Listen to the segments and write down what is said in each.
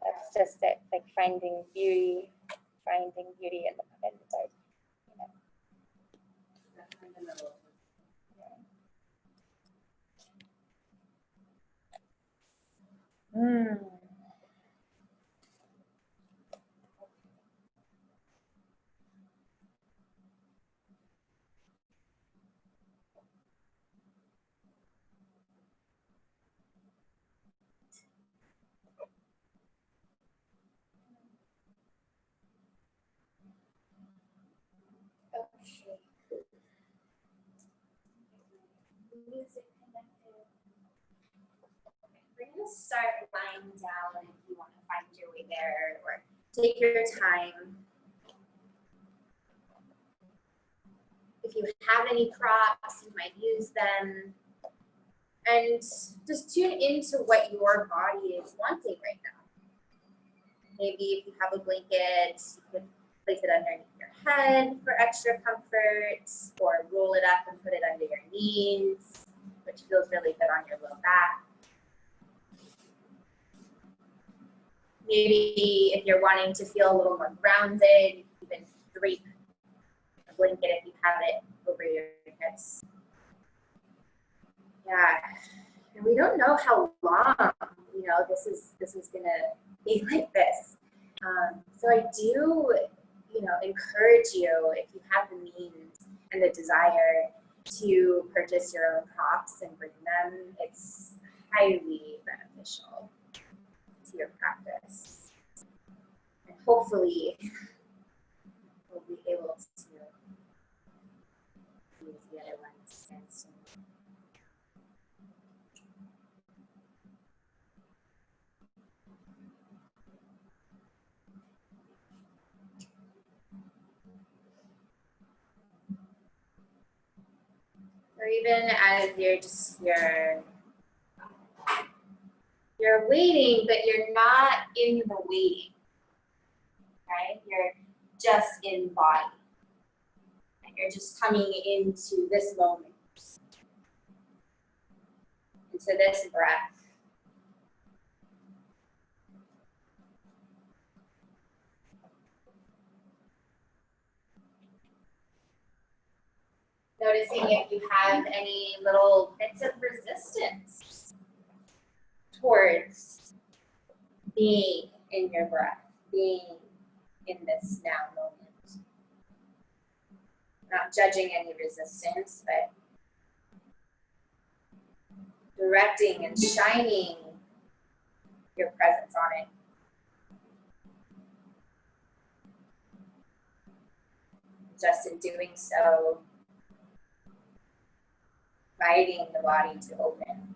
That's just it, like finding beauty in the dark, you know. Okay. Music connected. We're going to start lying down if you want to find your way there, or take your time. If you have any props, you might use them. And just tune into what your body is wanting right now. Maybe if you have a blanket, you could place it underneath your head for extra comfort, or roll it up and put it under your knees, which feels really good on your low back. Maybe if you're wanting to feel a little more grounded, you can drape a blanket if you have it over your hips. Yeah, and we don't know how long, you know, this is gonna be like this. So I do, you know, encourage you, if you have the means and the desire to purchase your own props and bring them, it's highly beneficial to your practice. And hopefully we'll be able to use the other ones again soon. Or even as you're waiting, but you're not in the waiting, right? You're just in body. And you're just coming into this moment, into this breath. Noticing if you have any little bits of resistance towards being in your breath, being in this now moment. Not judging any resistance, but directing and shining your presence on it. Just in doing so, inviting the body to open.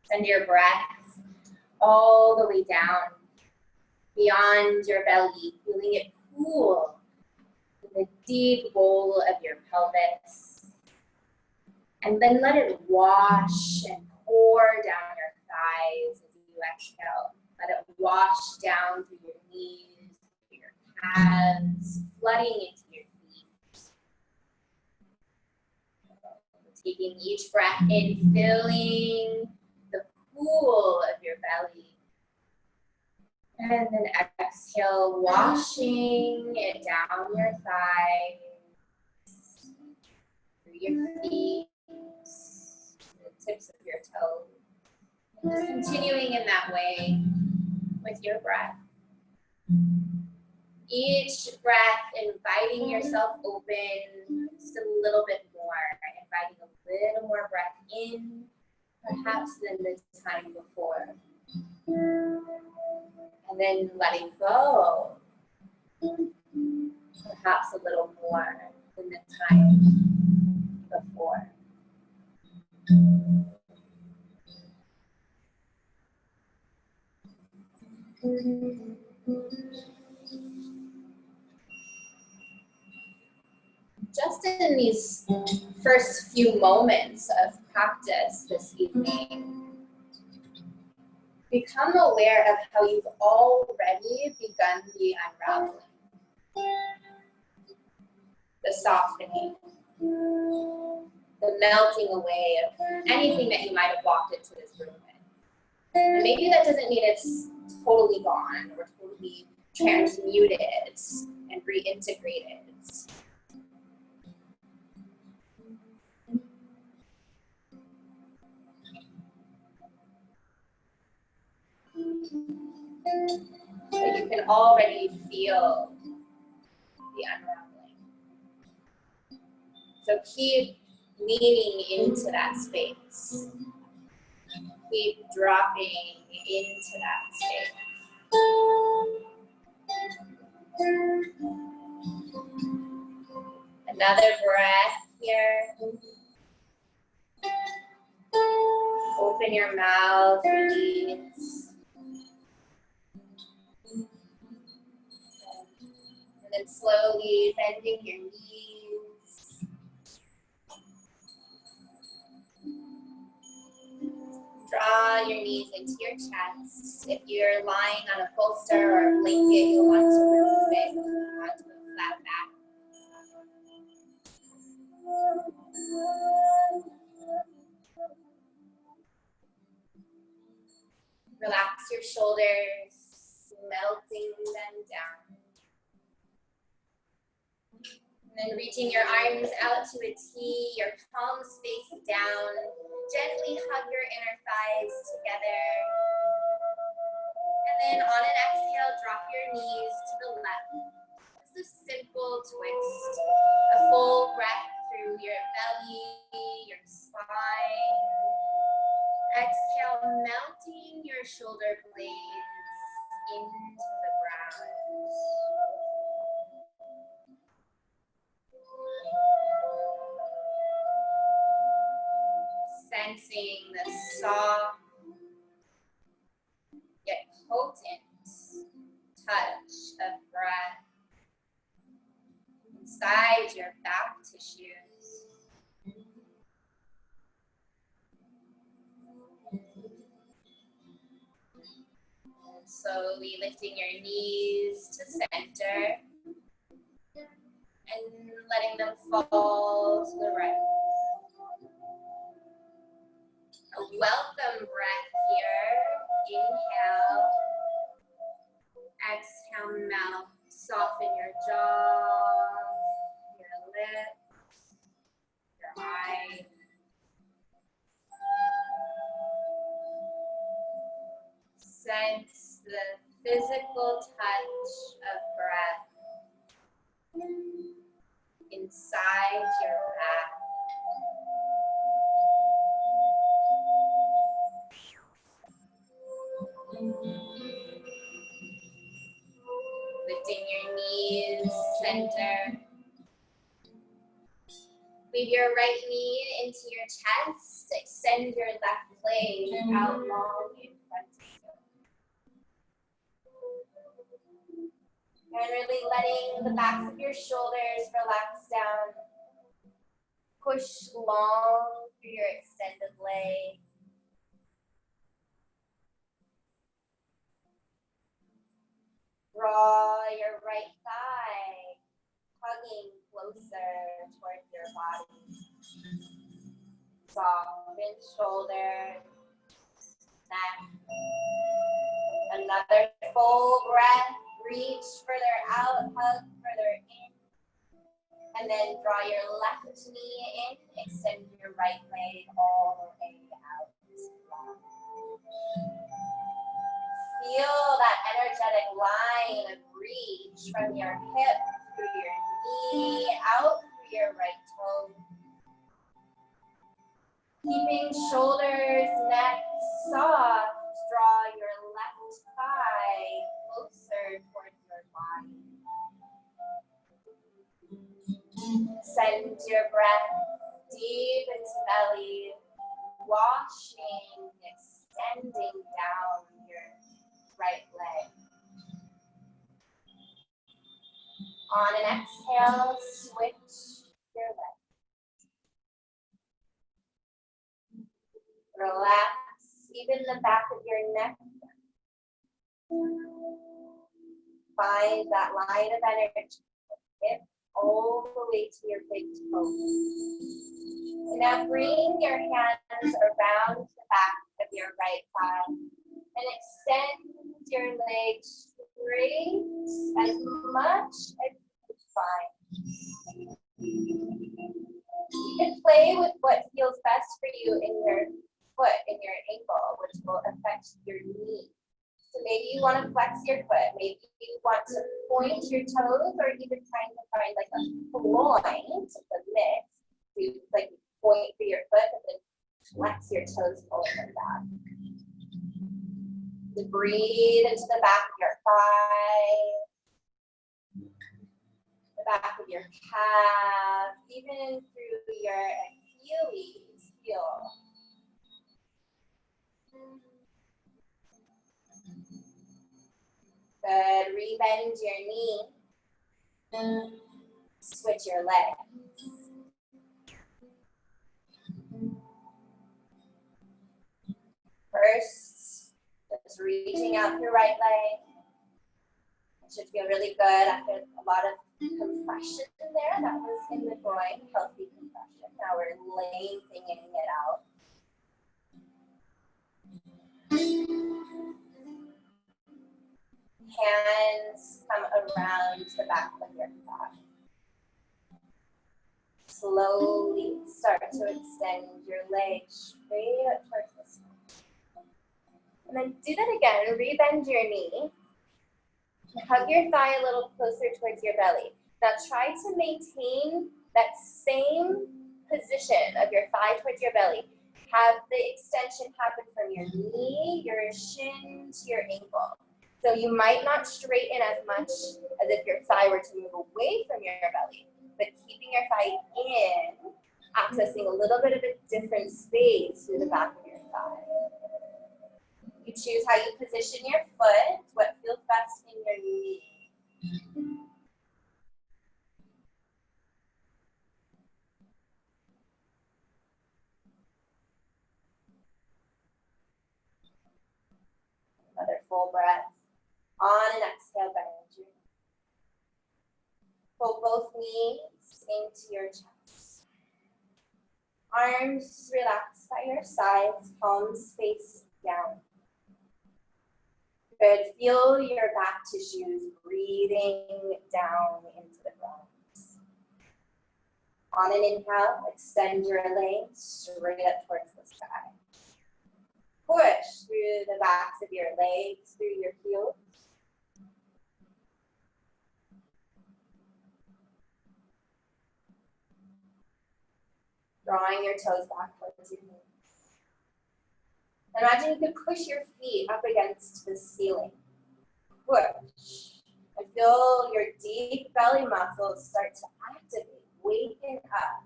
Send your breath all the way down, beyond your belly, feeling it cool in the deep bowl of your pelvis. And then let it wash and pour down your thighs as you exhale. Let it wash down through your knees, through your calves, flooding into your feet. Taking each breath in, filling the pool of your belly. And then exhale, washing it down your thighs, through your feet, the tips of your toes. And just continuing in that way with your breath. Each breath, inviting yourself open just a little bit more, inviting a little more breath in, perhaps than the time before. And then letting go, perhaps a little more than the time before. Just in these first few moments of practice this evening, become aware of how you've already begun the unraveling. The softening, the melting away of anything that you might have walked into this room with. And maybe that doesn't mean it's totally gone or totally transmuted and reintegrated. But you can already feel the unraveling. So keep leaning into that space. Keep dropping into that space. Another breath here. Open your mouth, release. And then slowly bending your knees. Draw your knees into your chest. If you're lying on a bolster or a blanket, you'll want to remove it onto a flat back. Relax your shoulders, melting them down. And then reaching your arms out to a T, your palms face down. Gently hug your inner thighs together. And then on an exhale, drop your knees to the left. Just a simple twist. A full breath through your belly, your spine. Exhale, melting your shoulder blades into the ground. Sensing the soft yet potent touch of breath inside your back tissues. And slowly lifting your knees to center and letting them fall to the right. A welcome breath here. Inhale. Exhale, melt. Soften your jaw, your lips, your eyes. Sense the physical touch of breath inside your back. Lifting your knees, center. Leave your right knee into your chest. Extend your left leg out long in front of you. And really letting the backs of your shoulders relax down. Push long through your extended leg. Draw your right thigh, hugging closer towards your body. Soften shoulders, neck. Another full breath. Reach further out, hug further in. And then draw your left knee in. Extend your right leg all the way out. Feel that energetic line of reach from your hip through your knee, out through your right toe. Keeping shoulders, neck soft, draw your left thigh closer towards your body. Send your breath deep into belly, washing, extending down your right leg. On an exhale, switch your leg. Relax even the back of your neck. Find that line of energy, hip all the way to your big toe. And now bring your hands around the back of your right thigh and extend your legs straight as much as you find. You can play with what feels best for you in your foot, in your ankle, which will affect your knee. So maybe you want to flex your foot, maybe you want to point your toes, or even trying to find like a point, the mix, to like point for your foot and then flex your toes forward and back. So breathe into the back of your thigh, the back of your calf, even through your Achilles heel. Good. Rebend your knee. Switch your legs. First, just reaching out your right leg. It should feel really good after a lot of compression there. That was in the groin, healthy compression. Now we're lengthening it out. Hands come around the back of your thigh. Slowly start to extend your legs straight up towards the sky. And then do that again. Rebend your knee. Hug your thigh a little closer towards your belly. Now try to maintain that same position of your thigh towards your belly. Have the extension happen from your knee, your shin to your ankle. So you might not straighten as much as if your thigh were to move away from your belly, but keeping your thigh in, accessing a little bit of a different space through the back of your thigh. You choose how you position your foot, what feels best in your knee. Another full breath. On and exhale, bend your knee. Pull both knees into your chest. Arms relaxed by your sides, palms face down. Good. Feel your back tissues breathing down into the ground. On an inhale, extend your legs straight up towards the sky. Push through the backs of your legs, through your heels. Drawing your toes back towards your knees. Imagine you could push your feet up against the ceiling. Push. And feel your deep belly muscles start to activate, waken up.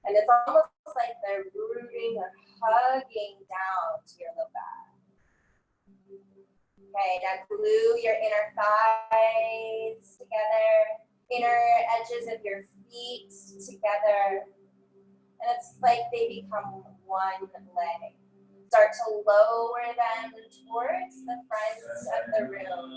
And it's almost like they're rooting or hugging down to your low back. Okay, now glue your inner thighs together, inner edges of your feet together. And it's like they become one leg. Start to lower them towards the front of the room,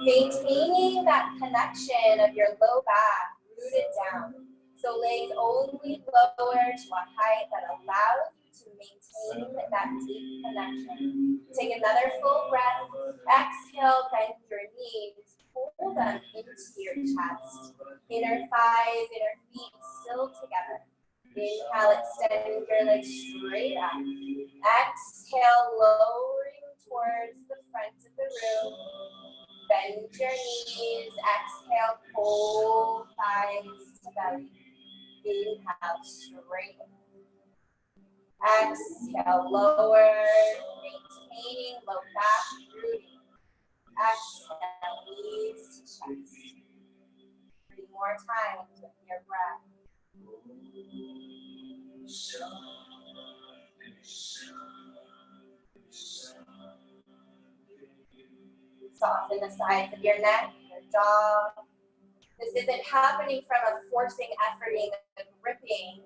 maintaining that connection of your low back rooted down. So legs only lower to a height that allows you to maintain that deep connection. Take another full breath. Exhale, bend your knees. Pull them into your chest. Inner thighs, inner feet still together. Inhale, extend your legs straight up. Exhale, lowering towards the front of the room. Bend your knees. Exhale, pull thighs to belly. Inhale, straighten. Exhale, lower, maintaining low back rooting. Exhale, knees to chest. 3 more times with your breath. Soften the sides of your neck, your jaw. This isn't happening from a forcing, efforting, gripping,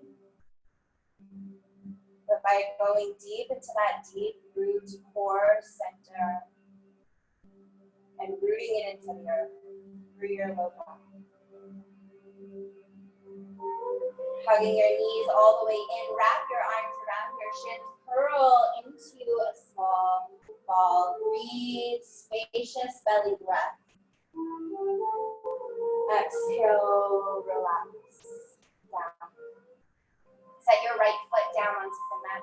but by going deep into that deep root core center and rooting it into the earth through your low back. Hugging your knees all the way in, wrap your arms around your shins, curl into a small ball. Breathe, spacious belly breath. Exhale, relax down. Set your right foot down onto the mat.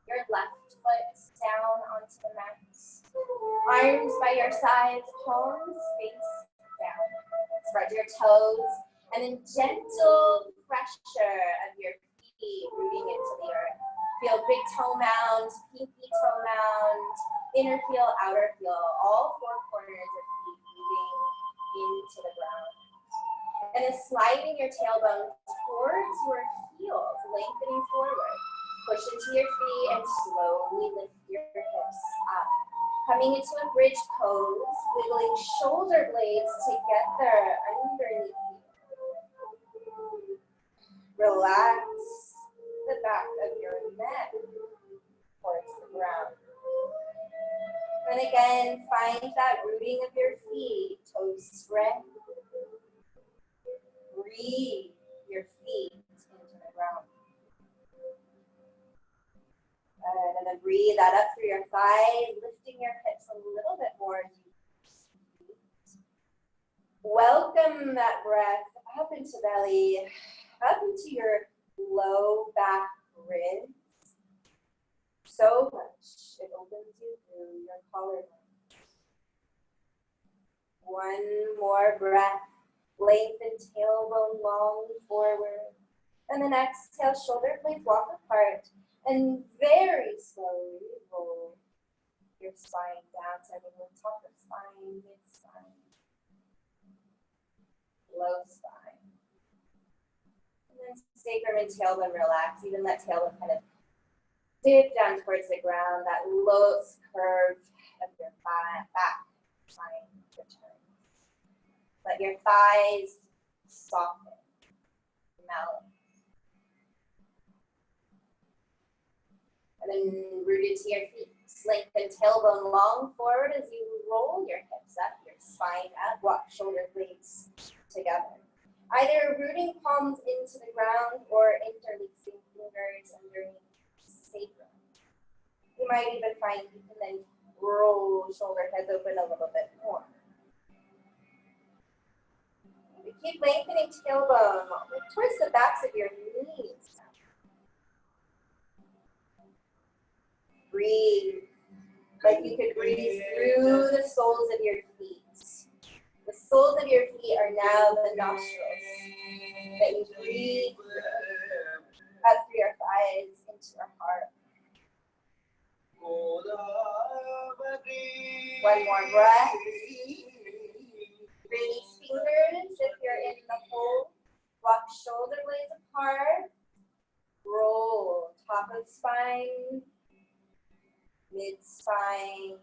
Your left foot down onto the mat. Arms by your sides, palms face down. Spread your toes, and then gentle pressure of your feet rooting into the earth. Feel big toe mound, pinky toe mound, inner heel, outer heel, all four corners of feet moving into the ground. And then sliding your tailbone towards your heels, lengthening forward. Push into your feet and slowly lift your hips up. Coming into a bridge pose, wiggling shoulder blades together underneath you. Relax the back of your neck towards the ground. And again, find that rooting of your feet, toes spread. Breathe your feet into the ground. And then breathe that up through your thighs, lifting your hips a little bit more as you breathe. Welcome that breath up into belly, up into your low back ribs. So much. It opens you through your collarbone. One more breath. Lengthen tailbone long forward. And then exhale, shoulder blades walk apart. And very slowly roll your spine down, starting with top of spine, mid spine, low spine. And then sacrum and tailbone relax. Even let tailbone kind of dip down towards the ground. That low curve of your back spine returns. Let your thighs soften, melt. And then root into your feet. Lengthen tailbone long forward as you roll your hips up, your spine up. Walk shoulder blades together. Either rooting palms into the ground or interlacing fingers underneath sacrum. You might even find you can then roll shoulder heads open a little bit more. Keep lengthening tailbone towards the backs of your knees. Breathe like you could breathe through the soles of your feet. The soles of your feet are now the nostrils that you breathe up through your thighs into your heart. One more breath. Release fingers if you're in the hold. Walk shoulder blades apart. Roll top of spine, mid spine,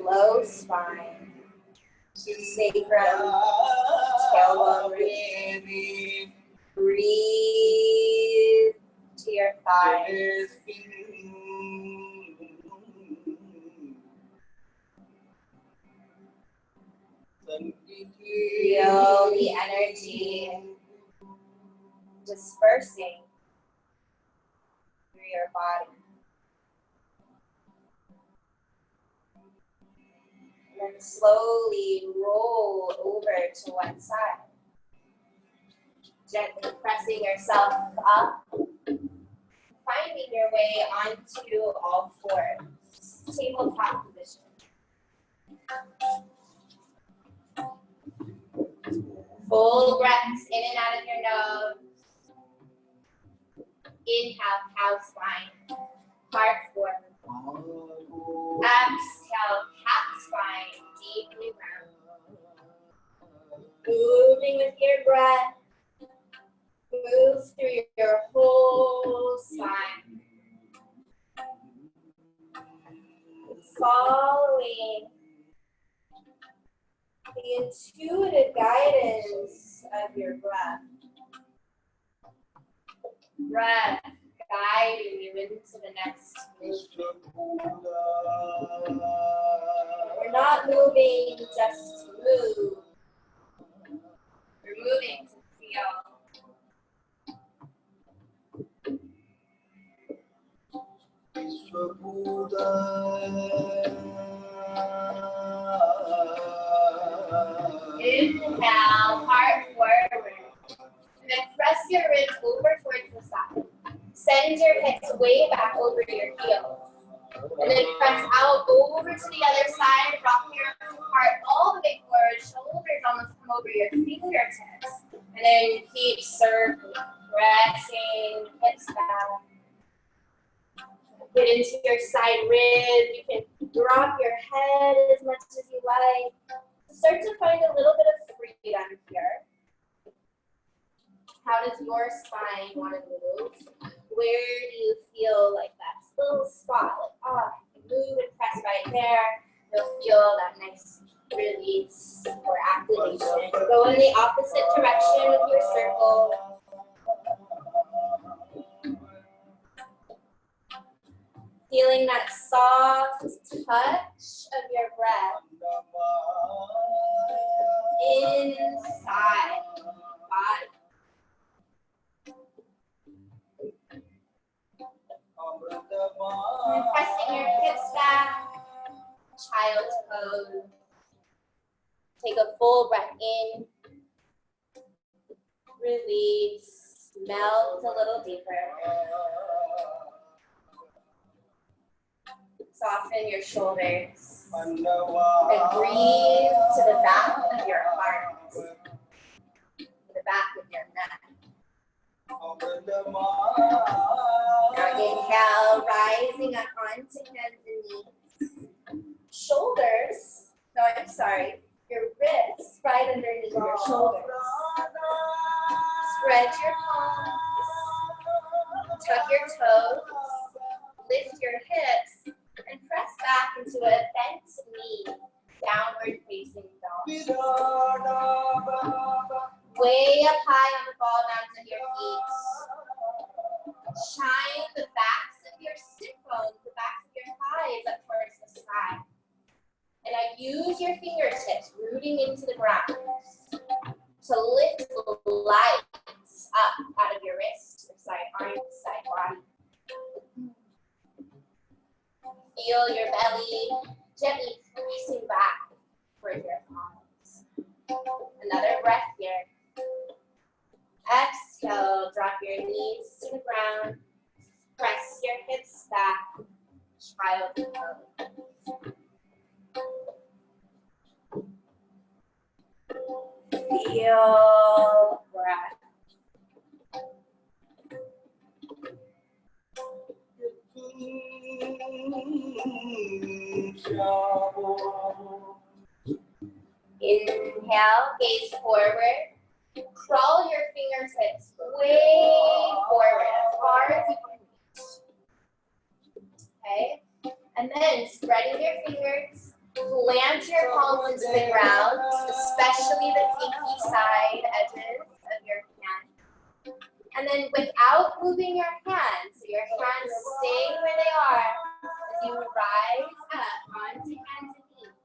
low spine, sacrum, tailbone root. Breathe to your thighs. Feel the energy dispersing through your body. And then slowly roll over to one side. Gently pressing yourself up, finding your way onto all fours. Tabletop position. Full breaths in and out of your nose. Inhale, cow spine, heart forward. Exhale, cat spine, deeply round. Moving with your breath. Move through your whole spine. Following the intuitive guidance of your breath. Breath guiding you into the next movement. We're not not moving just to move. You're moving to feel. Inhale, heart forward. And then press your ribs over towards the side. Send your hips way back over your heels. And then press out over to the other side. Rock your heart all the way forward. Shoulders almost come over your fingertips. And then keep circling. Pressing hips back. Get into your side rib. You can drop your head as much as you like. Start to find a little bit of freedom here. How does your spine want to move? Where do you feel like that little spot? Like, move and press right there. You'll feel that nice release or activation. Go in the opposite direction with your circle. Feeling that soft touch of your breath inside your body. And pressing your hips back, child's pose. Take a full breath in, release, melt a little deeper. Soften your shoulders and breathe to the back of your heart, to the back of your neck. Now inhale, rising up onto hands and knees. Shoulders, your wrists right underneath your shoulders. Spread your palms, tuck your toes, lift your hips, and press back into a bent knee, downward facing dog. Way up high on the ball mounds of your feet. Shine the backs of your sit bones, the backs of your thighs up towards the sky. And now use your fingertips rooting into the ground to lift the lights up out of your wrist, side arm, side body. Feel your belly gently pressing back towards your palms. Another breath here. Exhale, drop your knees to the ground. Press your hips back. Child's pose. Feel breath. Inhale, gaze forward. Crawl your fingertips way forward, as far as you can reach. Okay? And then spreading your fingers, plant your palms into the ground, especially the pinky side edges of your hand. And then without moving your hands, so your hands stay where they are, as you rise up onto hands and knees.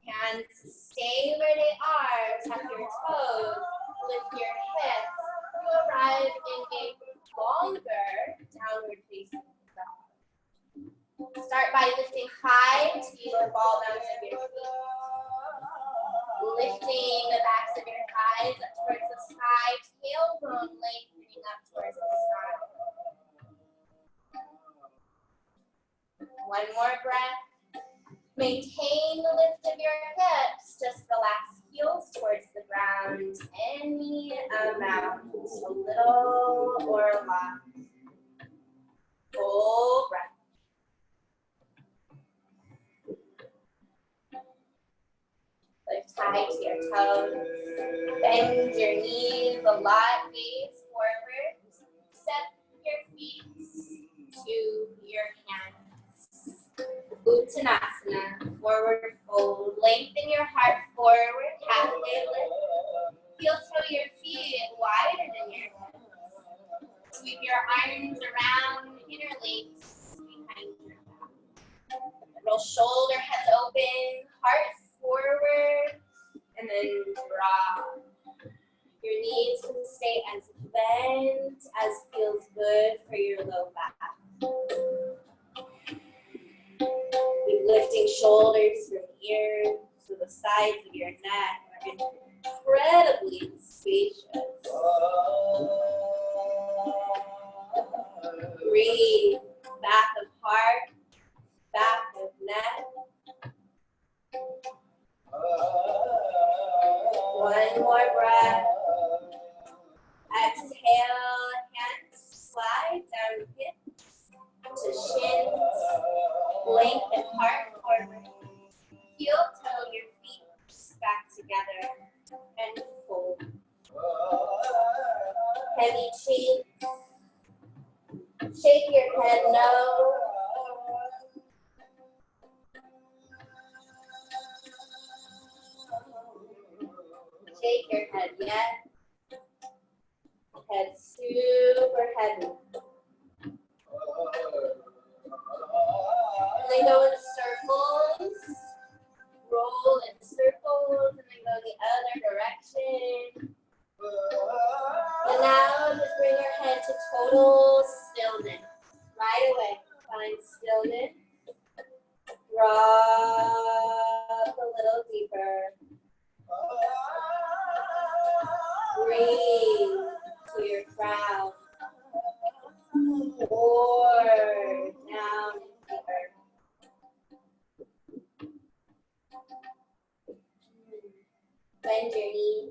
Hands stay where they are, tuck your toes, lift your hips, you arrive in a longer downward facing dog. Start by lifting high to use the ball mounds of your feet. Lifting the backs of your thighs up towards the sky, tailbone lengthening up towards the sky. One more breath. Maintain the lift of your hips. Just relax heels towards the ground. Any amount, a little or a lot. Full breath. Lift high to your toes. Bend your knees a lot. Gaze forward. Step your feet to your hands. Uttanasana, forward fold. Lengthen your heart forward, halfway lift. Heel toe your feet wider than your hips. Sweep your arms around, interlace behind your back. Roll shoulder heads open, heart shoulders from ears to the sides of your neck are incredibly spacious. Breathe, back of heart, back of neck. One more breath. Exhale, hands slide down hips to shins. Lengthen heart forward. Heel toe your feet back together and fold. Heavy cheeks. Shake your head no. Shake your head yes. Head super heavy. And then go in circles. Roll in circles and then go the other direction. And now just bring your head to total stillness. Right away. Find stillness. Drop a little deeper. Breathe to your crown. Or down deeper. Bend your knees.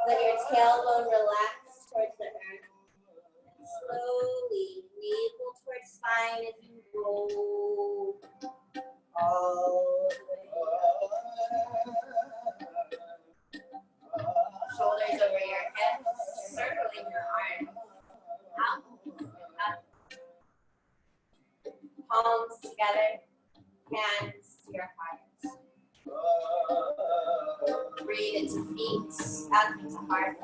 Let your tailbone relax towards the earth. And slowly navel towards spine as you roll all the way up. Shoulders over your hips, circling your arms. Out, up. Palms together, hands to your heart. Breathe into feet, out into heart.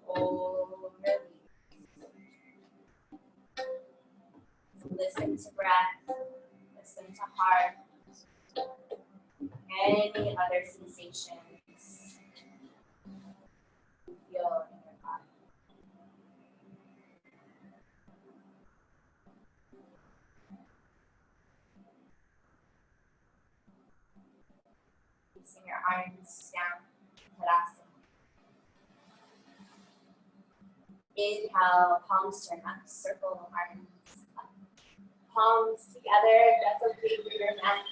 Oh, listen to breath, listen to heart, any other sensations you feel in your body. Placing your arms down, Tadasana. Inhale, palms turn up, circle arms up. Palms together, that's okay for your neck.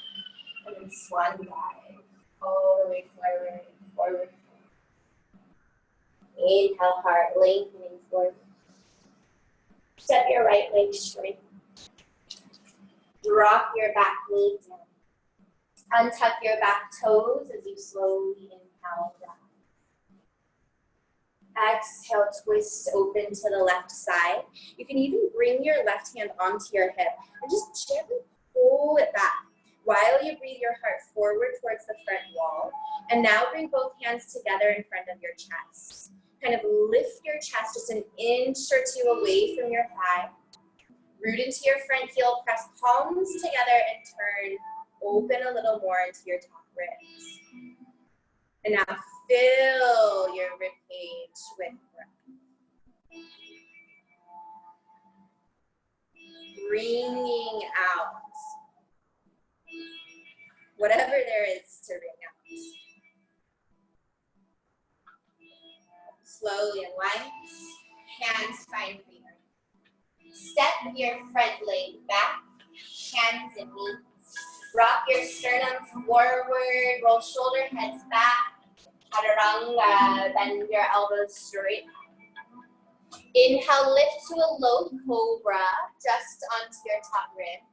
And then swan dive, all the way forward, forward. Inhale, heart lengthening forward. Step your right leg straight. Drop your back knee down. Untuck your back toes as you slowly inhale down. Exhale, twist open to the left side. You can even bring your left hand onto your hip and just gently pull it back while you breathe your heart forward towards the front wall. And now bring both hands together in front of your chest. Kind of lift your chest just an inch or two away from your thigh. Root into your front heel, press palms together and turn. Open a little more into your top ribs. And now fill your rib cage with breath. Bringing out whatever there is to bring out. Slowly unwind. Hands find freedom. Step your front leg back, hands and knees. Rock your sternum forward, roll shoulder heads back. Chaturanga, bend your elbows straight. Inhale, lift to a low cobra, just onto your top ribs.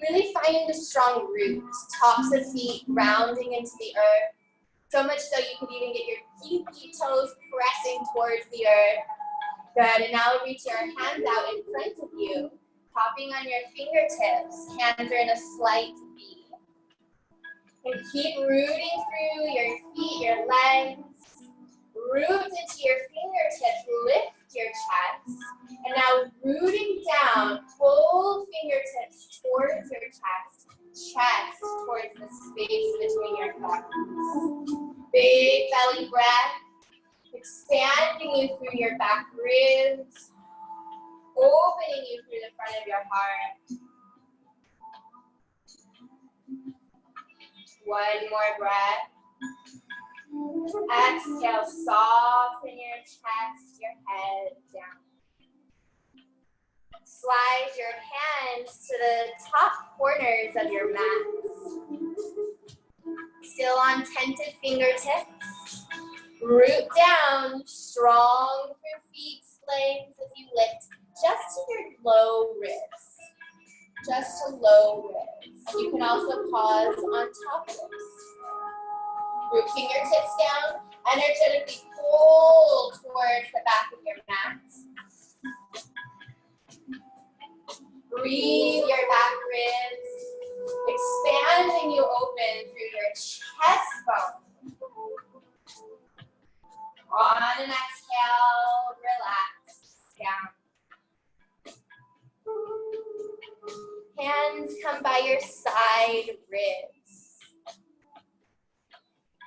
Really find a strong root, tops of feet rounding into the earth. So much so you can even get your pinky toes pressing towards the earth. Good, and now reach your hands out in front of you, popping on your fingertips. Hands are in a slight V. And keep rooting through your feet, your legs. Root into your fingertips, lift your chest. And now rooting down, pull fingertips towards your chest towards the space between your thumbs. Big belly breath, expanding you through your back ribs. opening you through the front of your heart. One more breath. Exhale, soften your chest, your head down. Slide your hands to the top corners of your mat. Still on tented fingertips. Root down, strong through feet, legs as you lift just to your low ribs. Just to low ribs. You can also pause on top ribs. Root fingertips down, energetically pull towards the back of your mat. Breathe your back ribs, expanding you open through your chest bone. On an exhale, relax down. Hands come by your side ribs.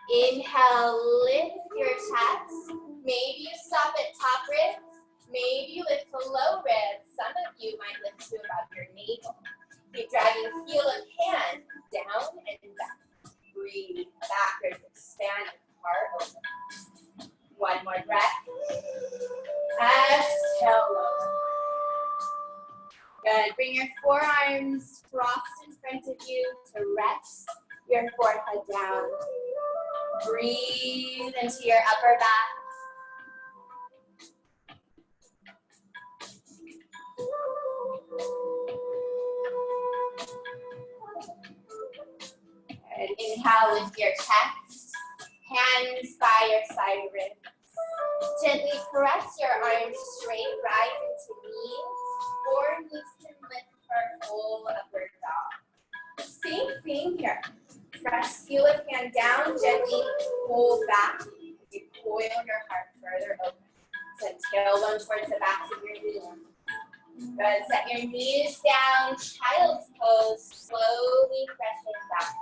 Inhale, lift your chest. Maybe you stop at top ribs. Maybe you lift to low ribs. Some of you might lift to about your navel. Keep dragging heel of hand down and back. Breathe backwards, expand your heart open. One more breath. Exhale, lower. Good. Bring your forearms crossed in front of you to rest your forehead down. Breathe into your upper back. Good. Inhale, lift your chest. Hands by your side ribs. Gently press your arms straight, rise into knees, or knees can lift for full upward dog. Same thing here. Press heel of hand down, gently pull back. You coil your heart further open. Send tailbone towards the backs of your knees. Good. Set your knees down, child's pose, slowly pressing back.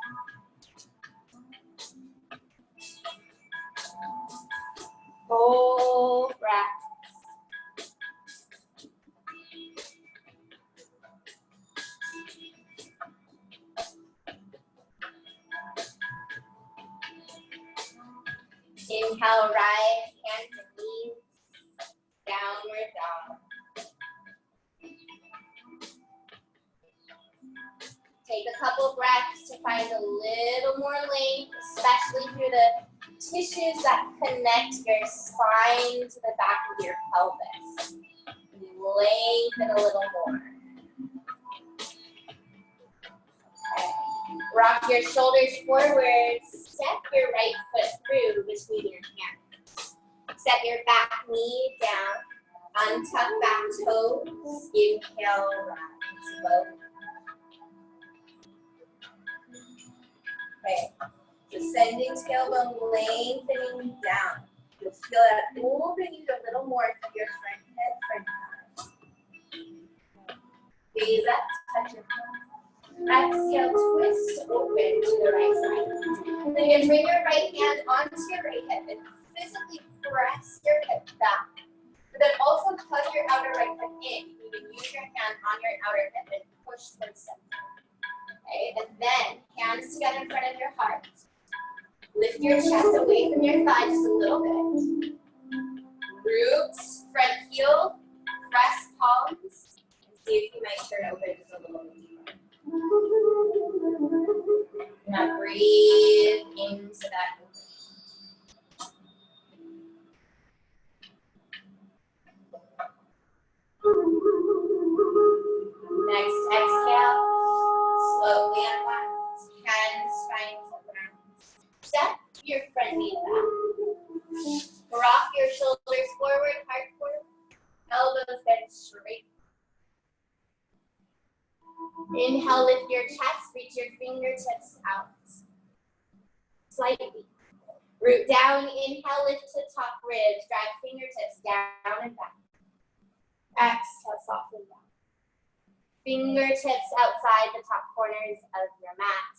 Full breath. Inhale, rise, hands and knees, downward dog. Take a couple breaths to find a little more length, especially through the tissues that connect your spine to the back of your pelvis. Lengthen a little more. Okay. Rock your shoulders forward. Step your right foot through between your hands. Set your back knee down. Untuck back toes. Inhale, rise slowly. Okay. Descending tailbone, lengthening down. You'll feel that opening a little more to your front head, front eye. Gaze up, touch your palm. Exhale, twist open to the right side. Then you bring your right hand onto your right hip and physically press your hip back. But then also hug your outer right hip in. You can use your hand on your outer hip and push towards center. Okay, and then hands together in front of your heart. Lift your chest away from your thigh just a little bit. Root, front heel, press palms, and see if you might turn over just a little bit deeper. Now breathe into that movement. Next exhale, slowly unwind. Hands find the ground. Step your front knee back. Rock your shoulders forward, heart forward. Elbows bent straight. Inhale, lift your chest, reach your fingertips out. Slightly. Root down, inhale, lift to top ribs. Drag fingertips down and back. Exhale, soften down. Fingertips outside the top corners of your mat.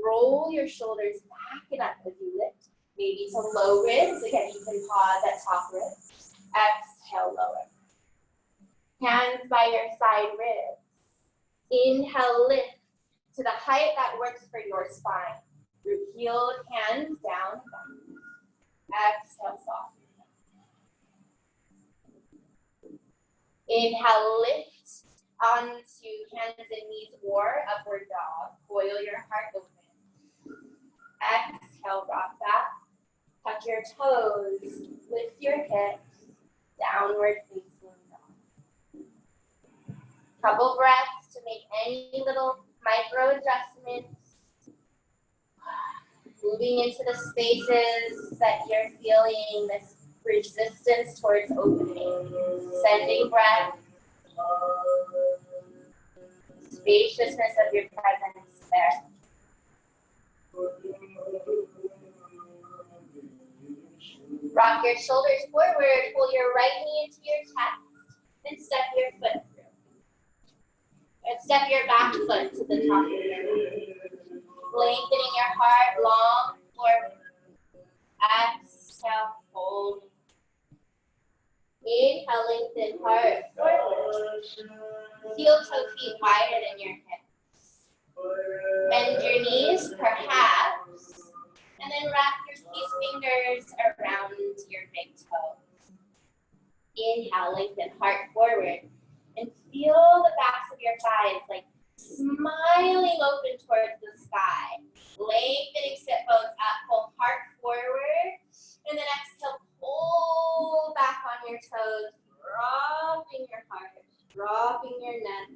Roll your shoulders back and up as you lift. Maybe to low ribs. Again, you can pause at top ribs. Exhale, lower. Hands by your side ribs. Inhale, lift to the height that works for your spine. Root heeled, hands down. Exhale, soften. Inhale, lift onto hands and knees or upward dog. Coil your heart open. Exhale, rock back. Tuck your toes. Lift your hips. Downward facing dog. Couple breaths to make any little micro adjustments. Moving into the spaces that you're feeling this resistance towards opening. Sending breath. Spaciousness of your presence there. Rock your shoulders forward. Pull your right knee into your chest. And step your foot through. And step your back foot to the top of your mat. Lengthening your heart long forward. Exhale, fold. Inhale, lengthen heart forward. Heel toe feet wider than your hips. Bend your knees, perhaps. And then wrap your peace fingers around your big toes. Inhale, lengthen heart forward. And feel the backs of your thighs like smiling open towards the sky. Lengthening sit bones up, pull heart forward. And then exhale, pull back on your toes, dropping your heart, dropping your neck,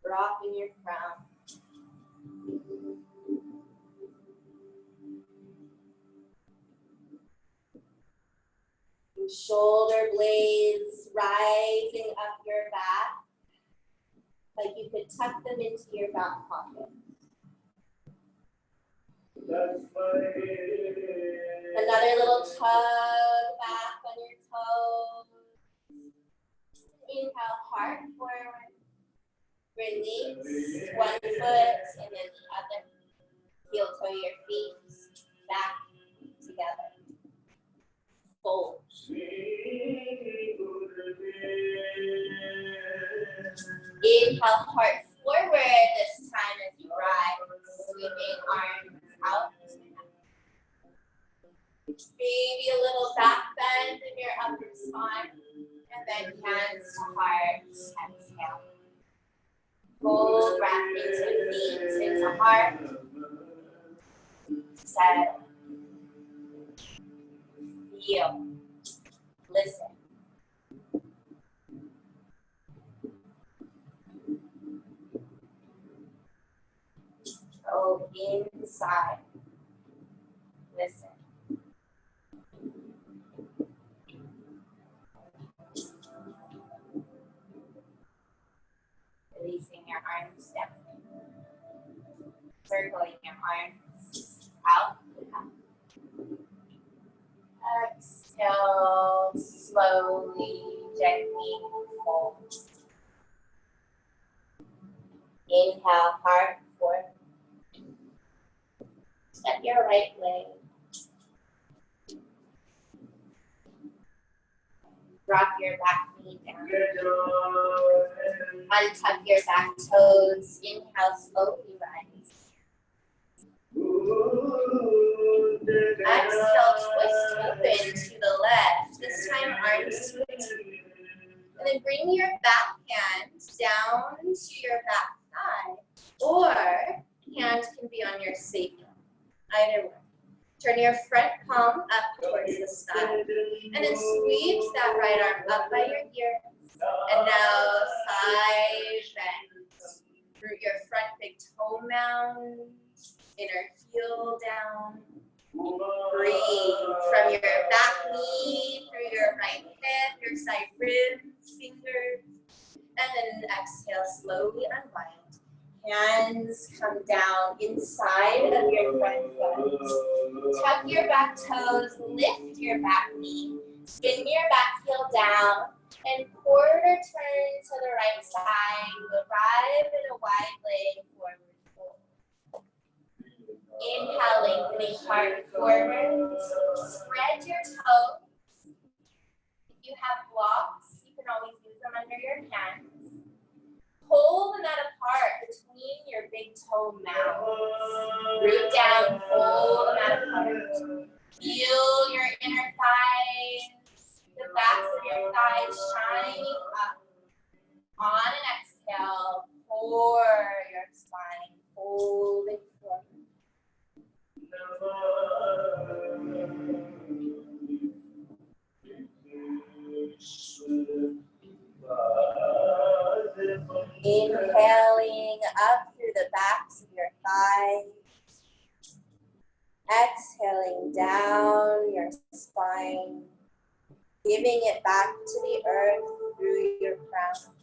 dropping your crown. Shoulder blades rising up your back, like you could tuck them into your back pocket. Another little tug back on your toes. Inhale, heart forward. Release one foot and then the other. Heel toe your feet back together. Fold. Inhale, heart forward this time as you rise. Sweeping arms out. Maybe a little back bend in your upper spine. And then hands to heart. Exhale. Hold breath into feet, into heart. Settle. Feel. Listen. Go inside. Listen. Releasing your arms down. Circling your arms out. Exhale, slowly, gently fold. Inhale, heart forward. Step your right leg. Drop your back knee down. Untuck your back toes. Inhale, slowly rise. Exhale, twist open to the left. This time, arms to the knee. And then bring your back hand down to your back thigh. Or hand can be on your sacrum. Either way. Turn your front palm up towards the sky. And then squeeze that right arm up by your ears. And now side bend. Root your front big toe mound. Inner heel down. Breathe from your back knee through your right hip, your side ribs, fingers. And then exhale, slowly unwind. Hands come down inside of your front foot. Tuck your back toes, lift your back knee, spin your back heel down, and quarter turn to the right side. Arrive in a wide leg forward fold. Inhale, lengthening heart forward. Spread your toes. If you have blocks, you can always use them under your hands. pull the mat apart between your big toe mounds. Root down, pull the mat apart. Feel your inner thighs, the backs of your thighs shining up. On an exhale, pour your spine, hold it forward. Inhaling up through the backs of your thighs. Exhaling down your spine. Giving it back to the earth through your crown.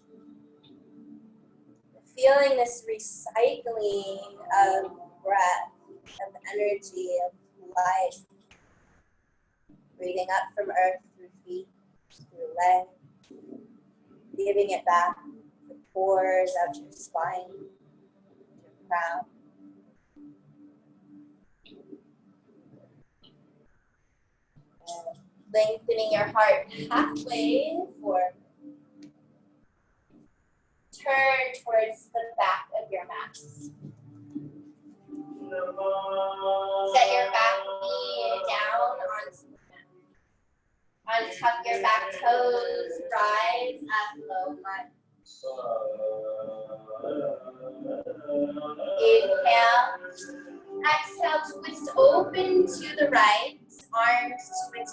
Feeling this recycling of breath, of energy, of life. Breathing up from earth through feet, through legs. Giving it back, the pores out your spine, your crown. And lengthening your heart halfway forward. Turn towards the back of your mat. Set your back knee down onto the mat. Untuck your back toes, rise up low lunge. Inhale. Exhale, twist open to the right, arms to a T.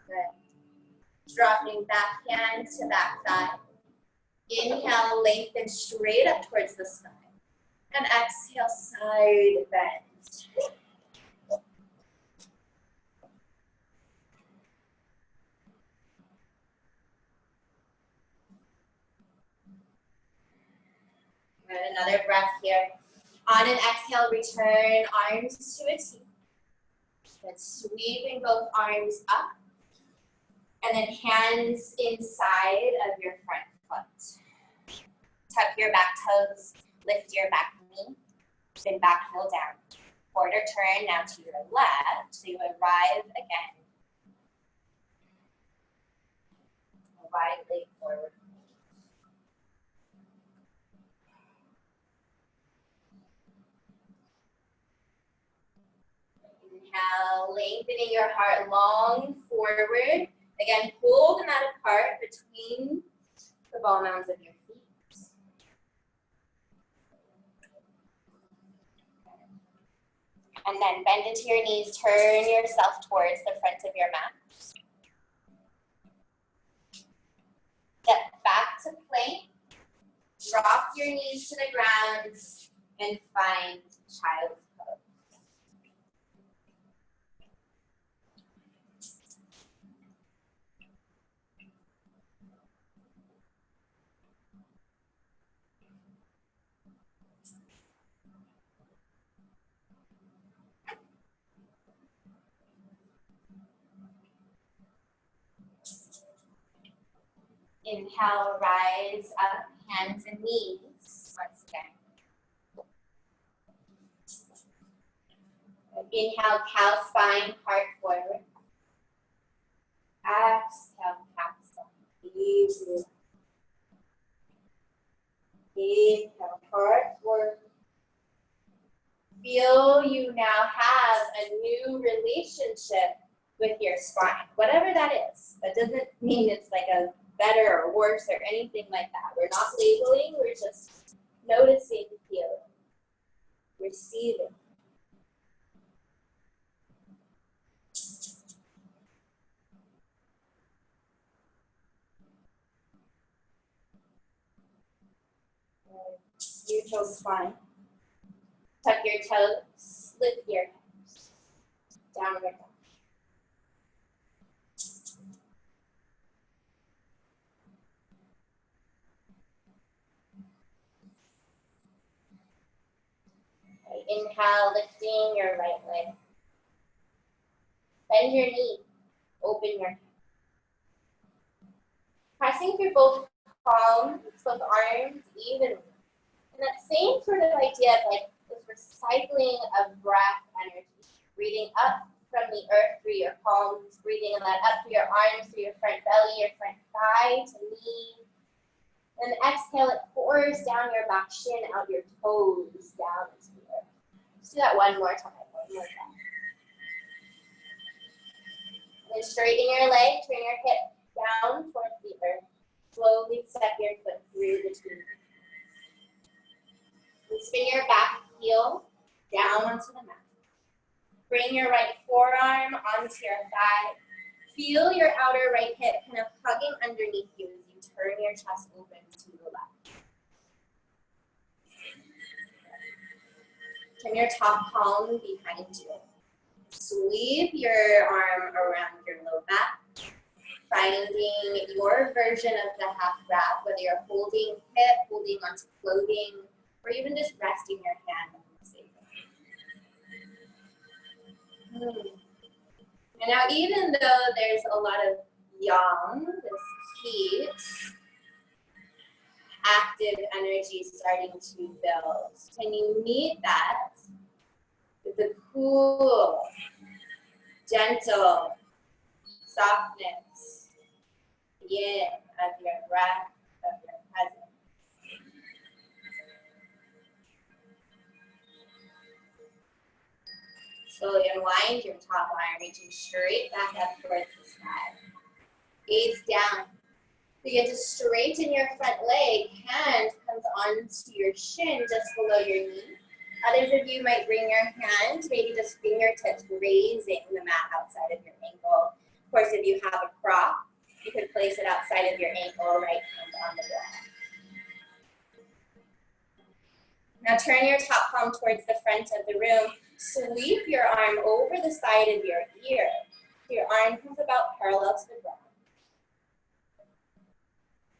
Good. Dropping back hand to back thigh. Inhale, lengthen straight up towards the sky. And exhale, side bend. Good. Another breath here. On an exhale, return arms to a T. Then sweeping both arms up. And then hands inside of your front foot. Tuck your back toes, lift your back knee, spin back heel down. Quarter turn now to your left, so you arrive again. Wide leg forward. Inhale, lengthening your heart long forward. Again, pull the mat apart between the ball mounds of your feet. And then bend into your knees, turn yourself towards the front of your mat. Step back to plank, drop your knees to the ground, and find child's pose. Inhale, rise up, hands and knees once again. Inhale, cow spine, heart forward. Exhale, capsule. Easy. Inhale, heart forward. Feel you now have a new relationship with your spine, whatever that is. That doesn't mean it's like a better or worse or anything like that. We're not labeling, we're just noticing, feeling, receiving. Neutral spine. Tuck your toes, lift your hips. Downward dog. Inhale, lifting your right leg. Bend your knee, open your hip. Pressing through both palms, both arms evenly. And that same sort of idea of like this recycling of breath energy. Breathing up from the earth through your palms, breathing that up through your arms, through your front belly, your front thigh to knee. And exhale, it pours down your back shin, out your toes, down into the earth. Let's do that one more time. One more time. And then straighten your leg, turn your hip down towards the earth. Slowly step your foot through between. And spin your back heel down onto the mat. Bring your right forearm onto your thigh. Feel your outer right hip kind of hugging underneath you as you turn your chest open to the left. Turn your top palm behind you. Sweep your arm around your low back, finding your version of the half wrap, whether you're holding hip, holding onto clothing, or even just resting your hand on the same. And now, even though there's a lot of yang, this heat, active energy starting to build, can you meet that with the cool, gentle softness, yin of your breath, of your presence? Slowly unwind your top arm, reaching straight back up towards the sky. Gaze down. Begin to straighten your front leg. Hand comes onto your shin just below your knee. Others of you might bring your hand, maybe just fingertips grazing the mat outside of your ankle. Of course, if you have a prop, you could place it outside of your ankle, right hand on the ground. Now turn your top palm towards the front of the room. Sweep your arm over the side of your ear. Your arm comes about parallel to the ground.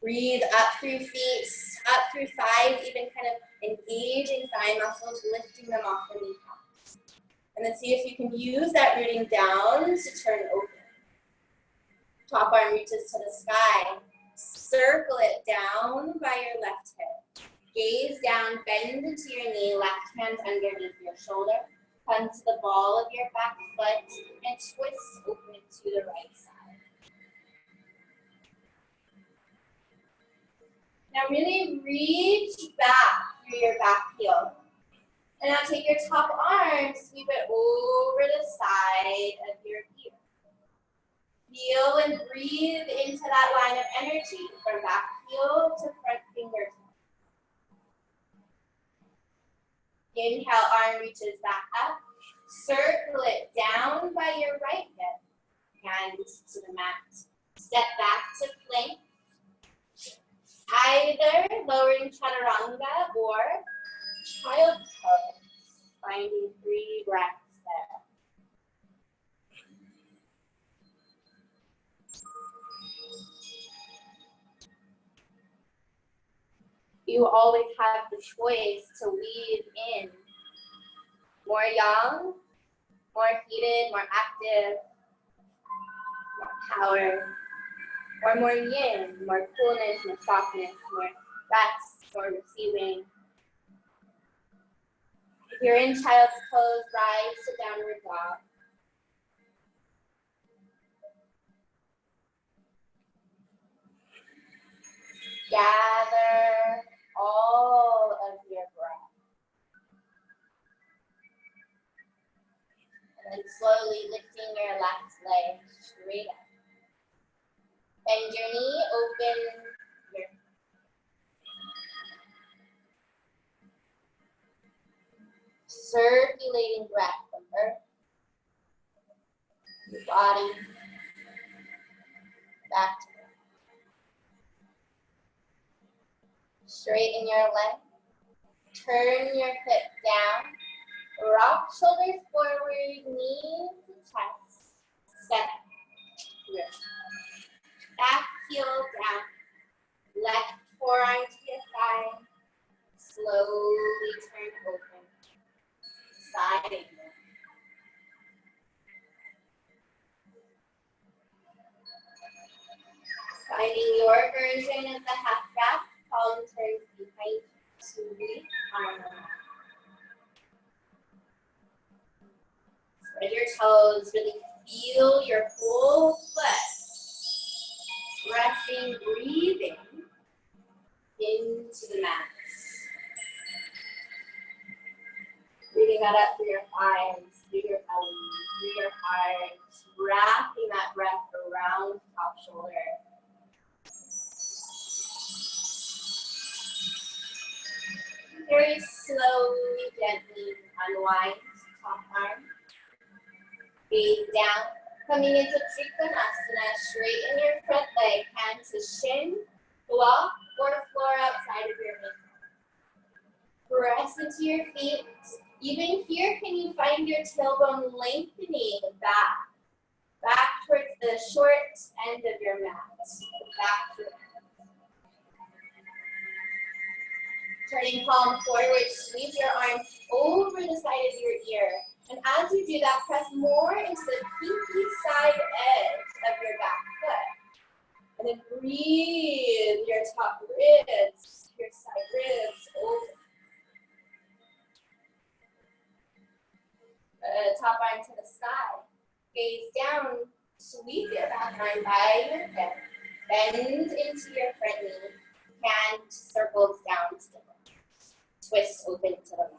Breathe up through feet, up through thighs, even kind of engaging thigh muscles, lifting them off the kneecaps. And then see if you can use that rooting down to turn open. Top arm reaches to the sky. Circle it down by your left hip. Gaze down, bend into your knee, left hand underneath your shoulder. Come to the ball of your back foot and twist open to the right side. Now really reach back through your back heel. And now take your top arm, sweep it over the side of your ear. Feel and breathe into that line of energy from back heel to front fingertip. Inhale, arm reaches back up. Circle it down by your right hip. Hands to the mat. Step back to plank. Either lowering chaturanga or child's pose. Finding 3 breaths there. You always have the choice to weave in more yang, more heated, more active, more power, or more yin, more coolness, more softness, more rest, more receiving. If you're in child's pose, rise to downward dog. Gather all of your breath. And then slowly lifting your left leg straight up. Bend your knee, open your circulating breath from earth, your body, back to earth. Straighten your leg, turn your hip down, rock shoulders forward, knees to chest, step through. Back heel down, left forearm to your thigh, slowly turn open, side angle. Finding your version of the half wrap, palm turns behind, sweep arm out. Spread your toes, really feel your whole foot. Pressing, breathing into the mat. Breathing that up through your thighs, through your belly, through your heart, wrapping that breath around top shoulder. Very slowly, gently unwind top arm. Gaze down, coming into Trikonasana, straighten your front leg, hand to shin, block or floor outside of your hip. Press into your feet. Even here, can you find your tailbone lengthening back towards the short end of your mat. Back to turning palm forward, sweep your arm over the side of your ear. And as you do that, press more into the pinky side edge of your back foot. And then breathe your top ribs, your side ribs open. Top arm to the sky. Gaze down, sweep your back arm by your hip. Bend into your front knee. Hand circles down to the left. Twist open to the left.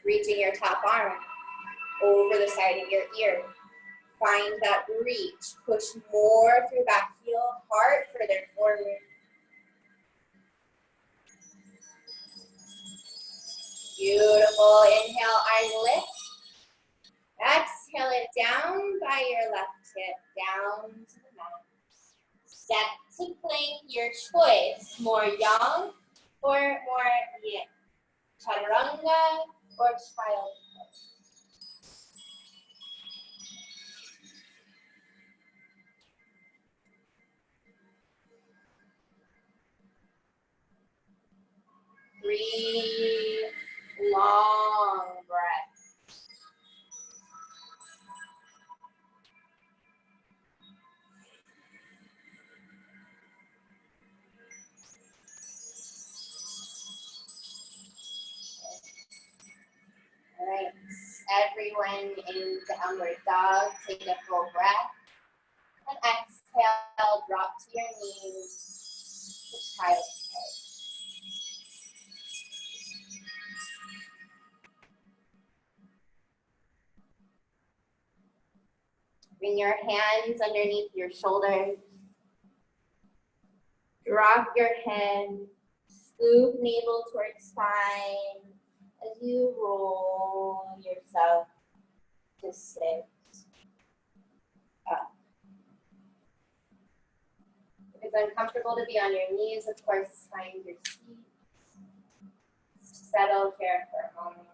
Reaching your top arm over the side of your ear. Find that reach. Push more through back heel, heart further forward. Beautiful. Inhale, arm lift. Exhale it down by your left hip, down to the mat. Step to plank, your choice. More yang or more yin. Chaturanga or child pose. Breathe, long breath. All right, everyone in downward dog, take a full breath. And exhale, drop to your knees to child's pose. Bring your hands underneath your shoulders. Drop your head, scoop navel towards spine as you roll yourself to sit up. If it's uncomfortable to be on your knees, of course, find your seat. Settle here for a moment.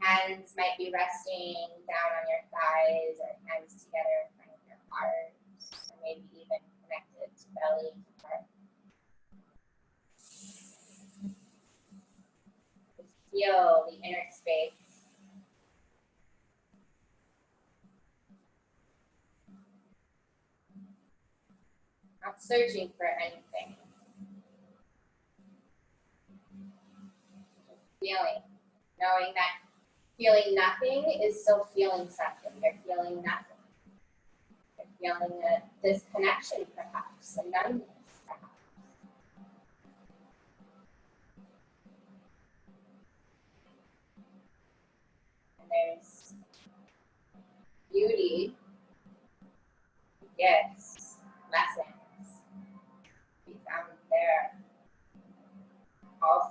Hands might be resting down on your thighs or hands together in front of your heart, or maybe even connected to belly to heart. Feel the inner space. Not searching for anything. Just feeling, knowing that feeling nothing is still feeling something. You're feeling nothing. You're feeling a disconnection, perhaps, a numbness, perhaps. And there's beauty, gifts, lessons to be found there also.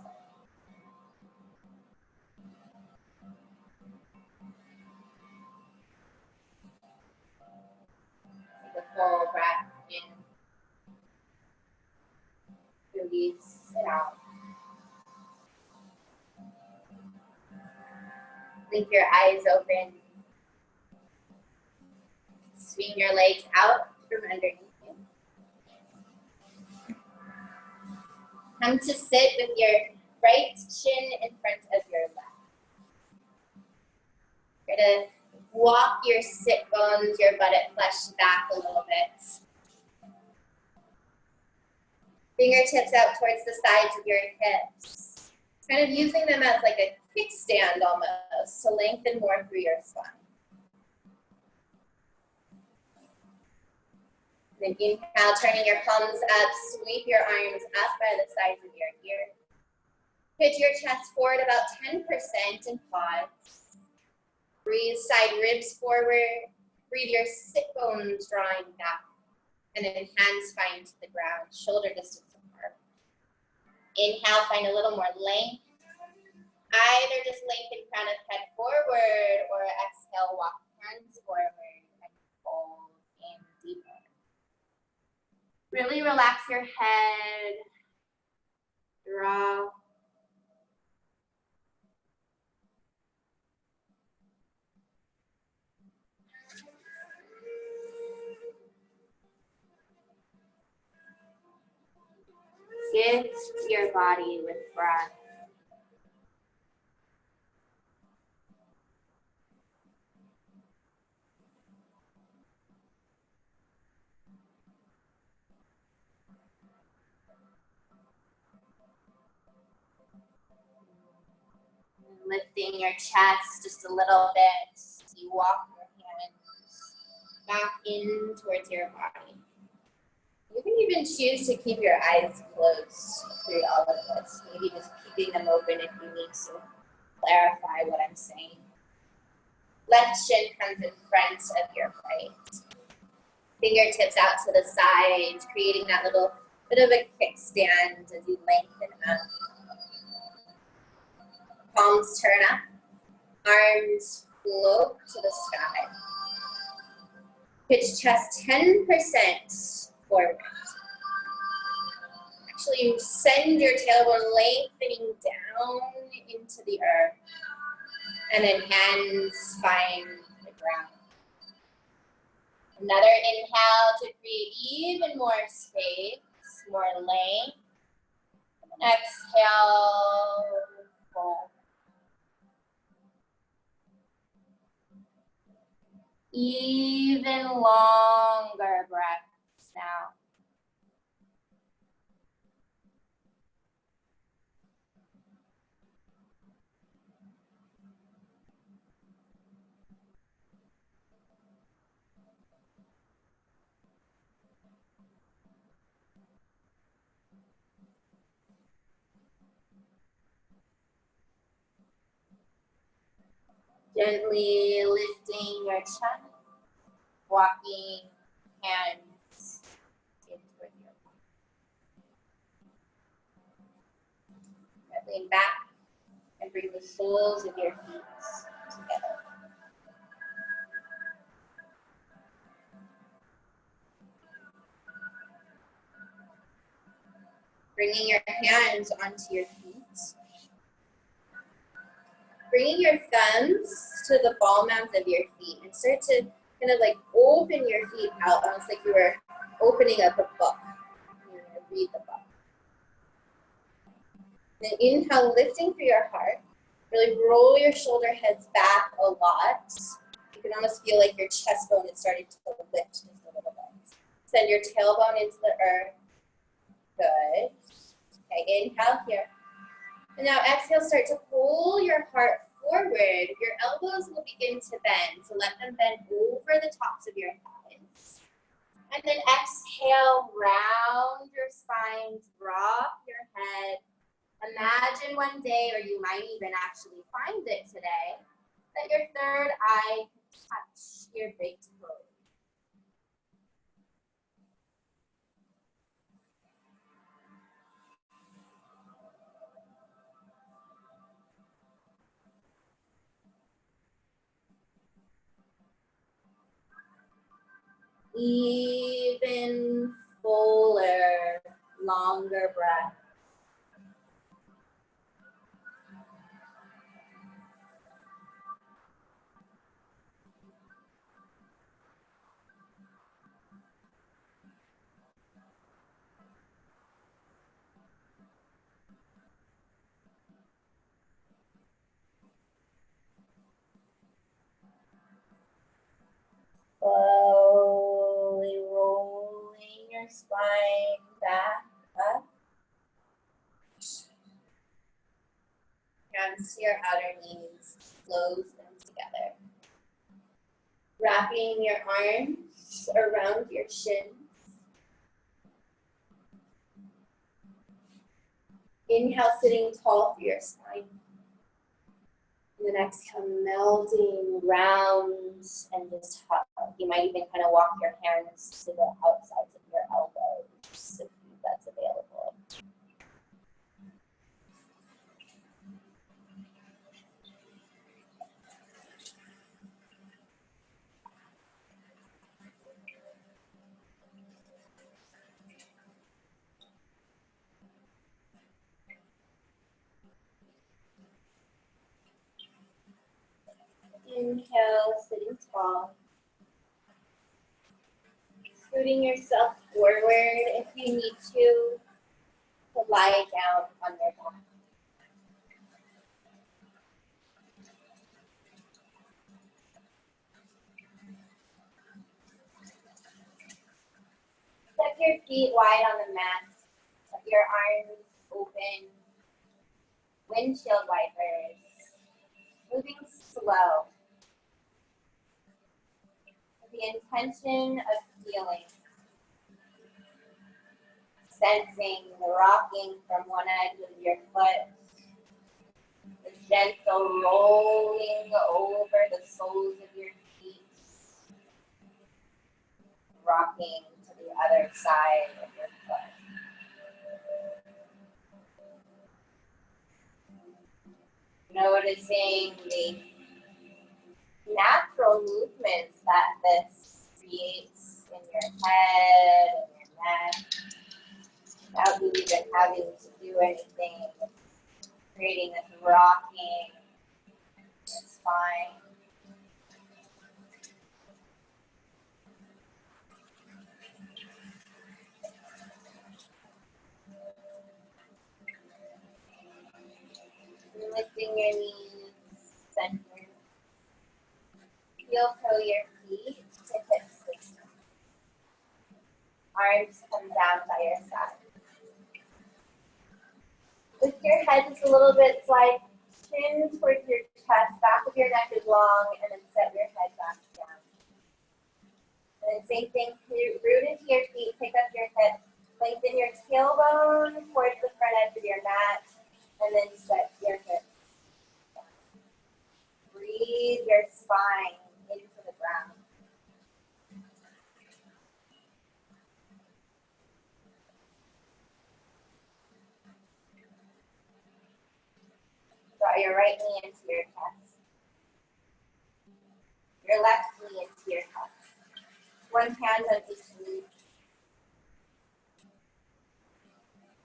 Take a full breath in. Release it out. Blink your eyes open. Swing your legs out from underneath you. Come to sit with your right shin in front of your left. You're going to walk your sit bones, your buttock flesh back a little bit. Fingertips out towards the sides of your hips. Kind of using them as like a kickstand almost. chest to lengthen more through your spine. Then inhale, turning your palms up, sweep your arms up by the sides of your ear. Pitch your chest forward about 10% and pause. Breathe side ribs forward. Breathe your sit bones drawing back. And then hands find to the ground, shoulder distance apart. Inhale, find a little more length. Either just lengthen crown of head forward or exhale, walk hands forward and fold in deeper. Really relax your head, draw. Gift your body with breath. Lifting your chest just a little bit. You walk your hands back in towards your body. You can even choose to keep your eyes closed through all of this. Maybe just keeping them open if you need to clarify what I'm saying. Left shin comes in front of your right. Fingertips out to the side, creating that little bit of a kickstand as you lengthen up. Palms turn up, arms float to the sky. Pitch chest 10% forward. Actually, you send your tailbone lengthening down into the earth. And then hands find the ground. Another inhale to create even more space, more length. And exhale, fold. Even longer breaths now. Gently lifting your chest, walking hands into your body. Lean back and bring the soles of your feet together. Bringing your hands onto your feet. Bringing your thumbs to the ball mounds of your feet and start to kind of like open your feet out, almost like you were opening up a book. You're going to read the book. Then inhale, lifting through your heart. Really roll your shoulder heads back a lot. You can almost feel like your chest bone is starting to lift just a little bit. Send your tailbone into the earth. Good. Okay, inhale here. And now exhale, start to pull your heart forward. Your elbows will begin to bend. So let them bend over the tops of your thighs. And then exhale, round your spine, drop your head. Imagine one day, or you might even actually find it today, that your third eye can touch your big toe. Even fuller, longer breath. Slowly rolling your spine back up. Hands to your outer knees. close them together. Wrapping your arms around your shins. Inhale, sitting tall through your spine. And then exhale, melting round and just hug. You might even kind of walk your hands to the outsides of your elbows if that's available. Inhale, sitting tall. Scooting yourself forward if you need to lie down on your back. Step your feet wide on the mat. Let your arms open. Windshield wipers. Moving slow. With the intention of feeling. Sensing the rocking from one edge of your foot. The gentle rolling over the soles of your feet. Rocking to the other side of your foot. Noticing the natural movements that this creates in your head and your neck, without you even having to do anything, creating this rocking in your spine. Lifting your knees, center. Heel toe your feet to hips distance. Arms come down by your side. Lift your head just a little bit, slide chin towards your chest, back of your neck is long, and then set your head back down. And then same thing, root into your feet, pick up your hips, lengthen your tailbone towards the front edge of your mat, and then set your hips. Breathe your spine into the ground. Draw your right knee into your chest. Your left knee into your chest. One hand on each knee.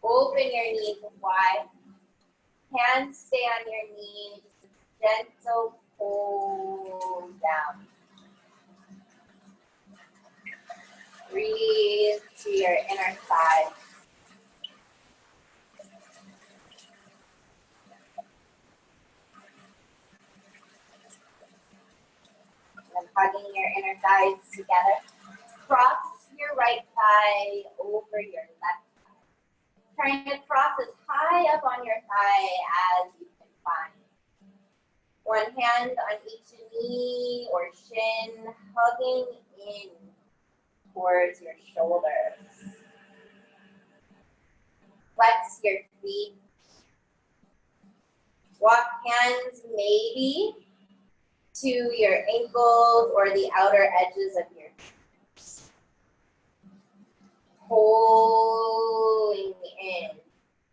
Open your knees wide. Hands stay on your knee. Just a gentle pull down. Breathe to your inner thigh. And hugging your inner thighs together. Cross your right thigh over your left thigh. Trying to cross as high up on your thigh as you can find. One hand on each knee or shin, hugging in towards your shoulders. Flex your feet. Walk hands maybe to your ankles or the outer edges of your hips. Pulling in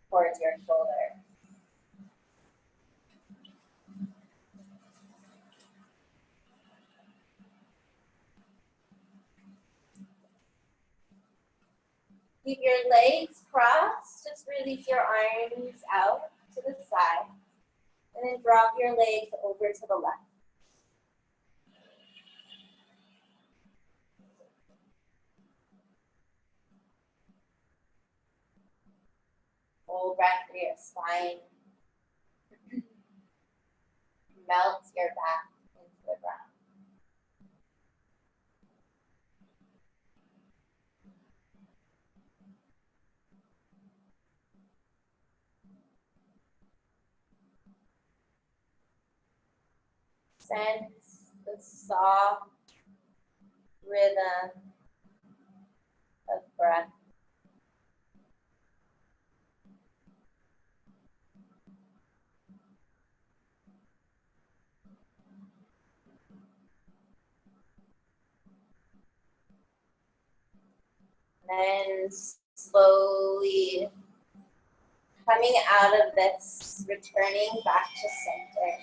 towards your shoulder. Keep your legs crossed. Just release your arms out to the side. And then drop your legs over to the left. Full breath through your spine. Melt your back into the ground. Sense the soft rhythm of breath. And slowly coming out of this, returning back to center.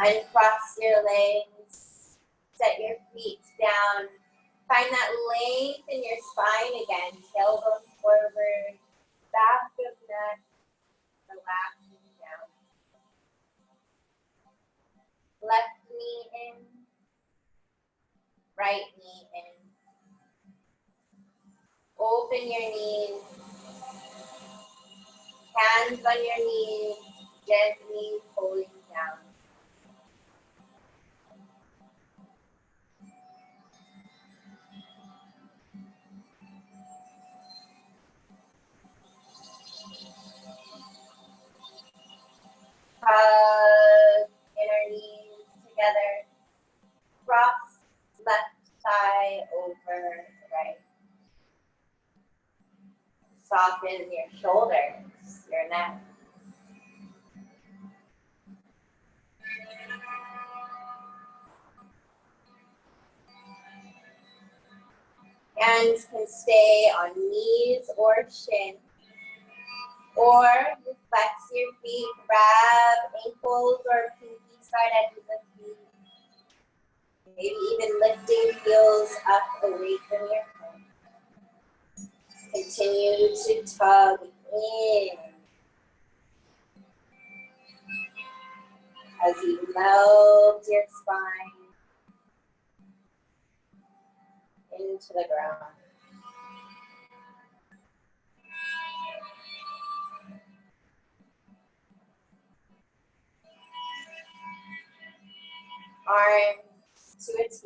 Uncross your legs, set your feet down. Find that length in your spine again. Tailbone forward, back of neck, relaxing down. Left knee in, right knee in. Open your knees, hands on your knees, gently pulling down. Hug inner knees together. Cross left thigh over the right. Soften your shoulders, your neck. Hands can stay on knees or shin. Or you flex your feet, grab ankles or pinky side edges of feet. Maybe even lifting heels up away from your hip. Continue to tug in as you melt your spine into the ground. Arms to a T.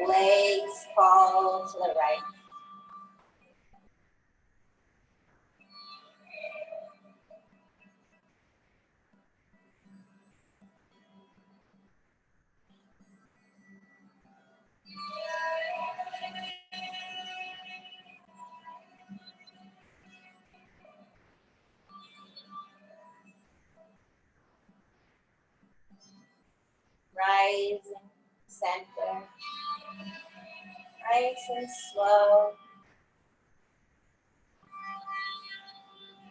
Legs fall to the right. Rising, center. Nice and slow.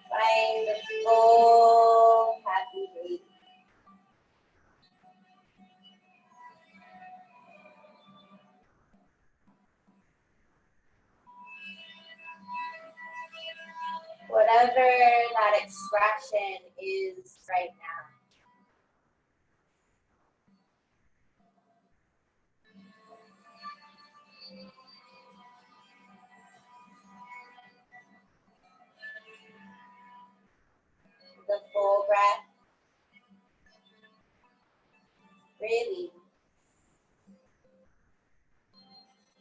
Find the full happy breathing. Whatever that expression is right now. The full breath. Really.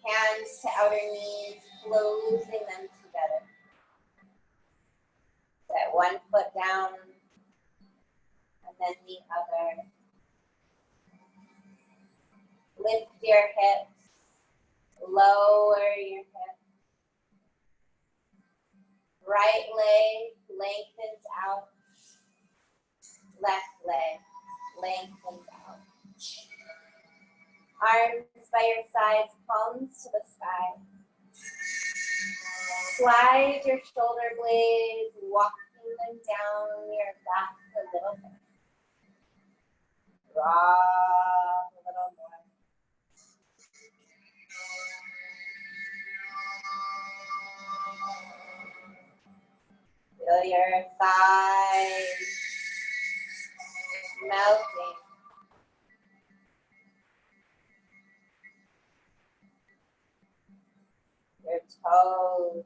Hands to outer knees, closing them together. Set one foot down and then the other. Lift your hips, lower your hips. Right leg lengthens out, left leg lengthens out. Arms by your sides, palms to the sky. Slide your shoulder blades, walking them down your back a little bit. Drop a little more. Feel your thighs melting. Your toes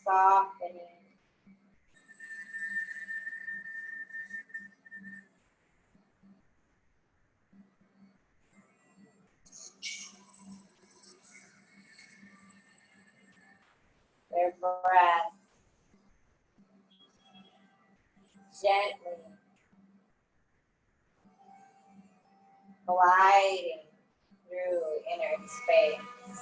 softening. Your breath Gently gliding through inner space.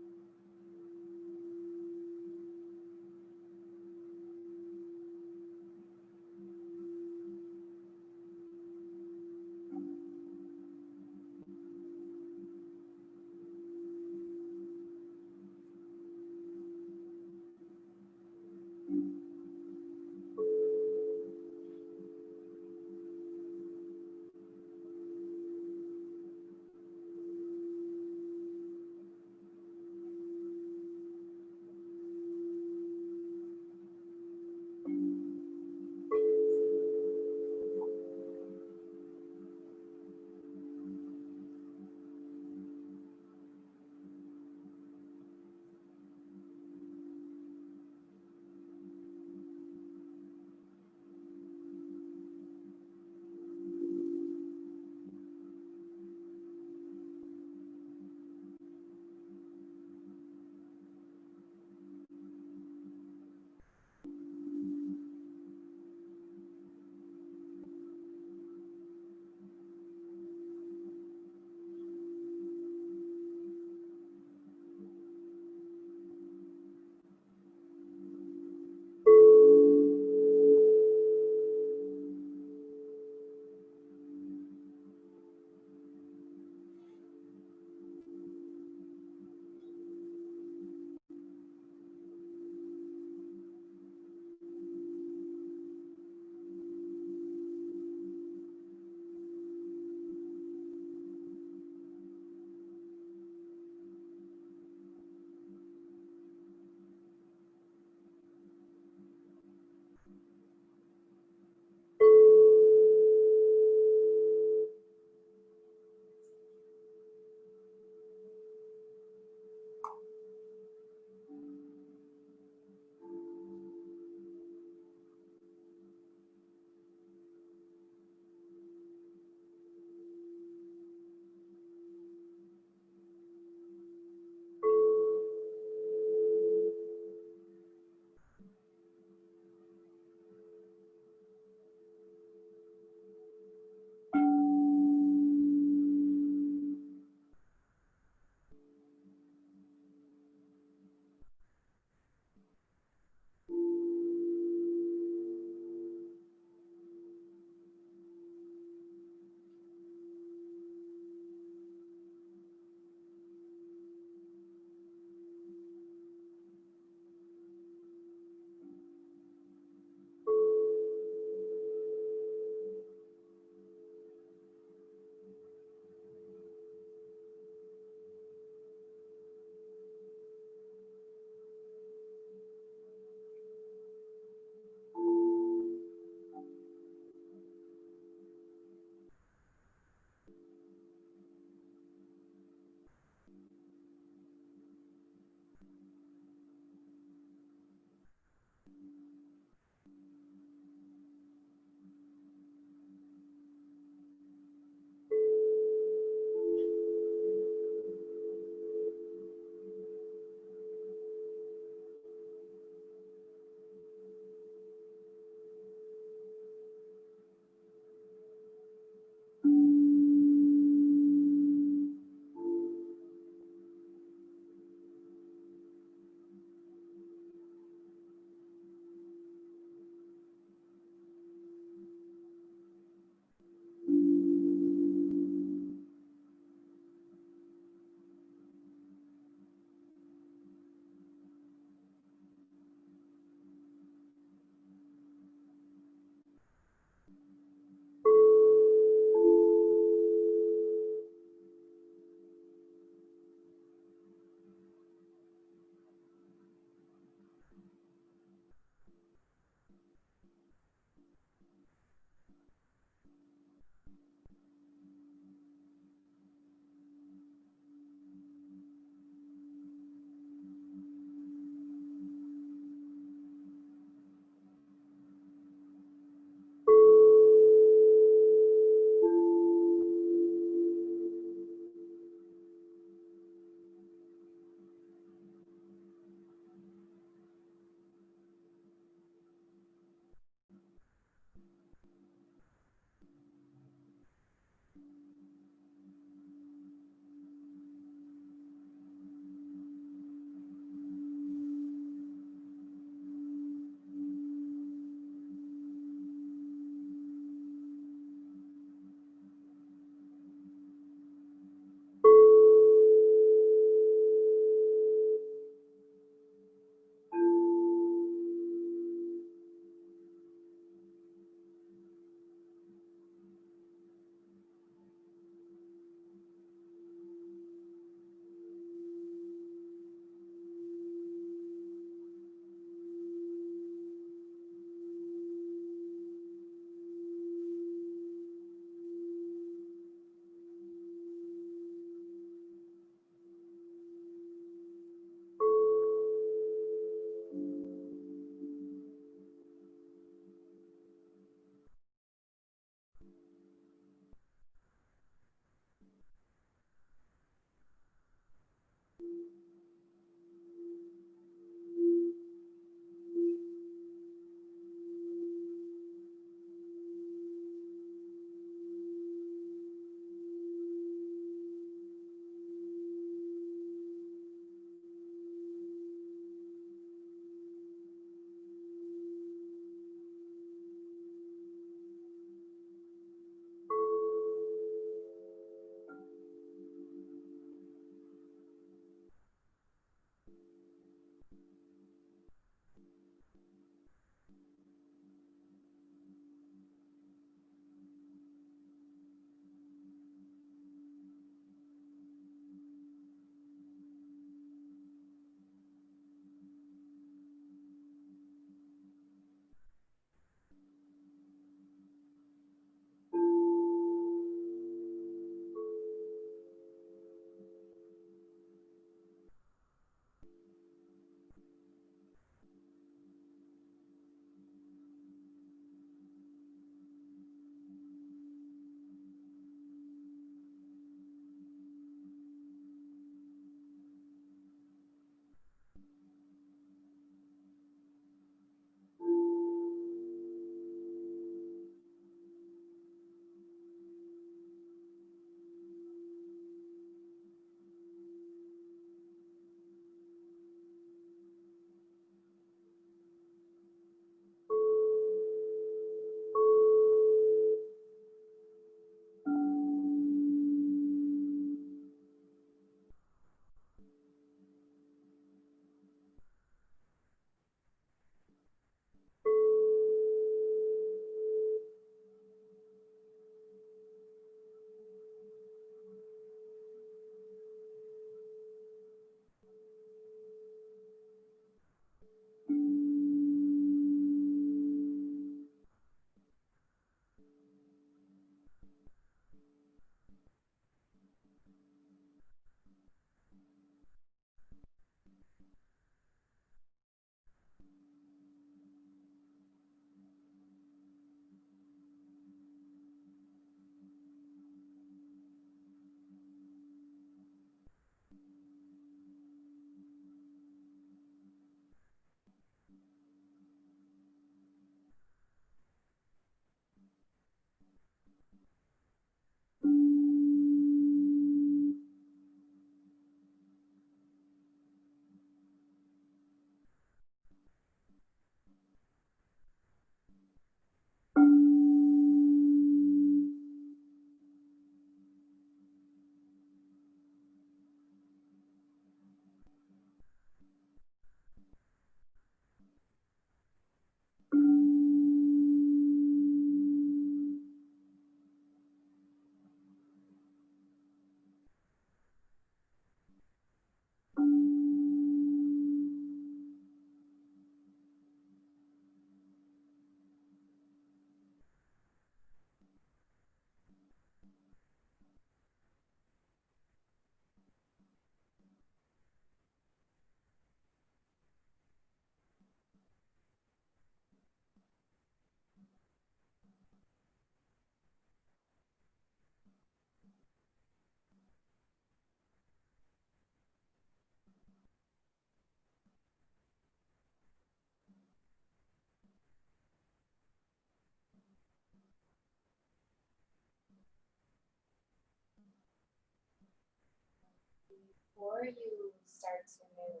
Before you start to move,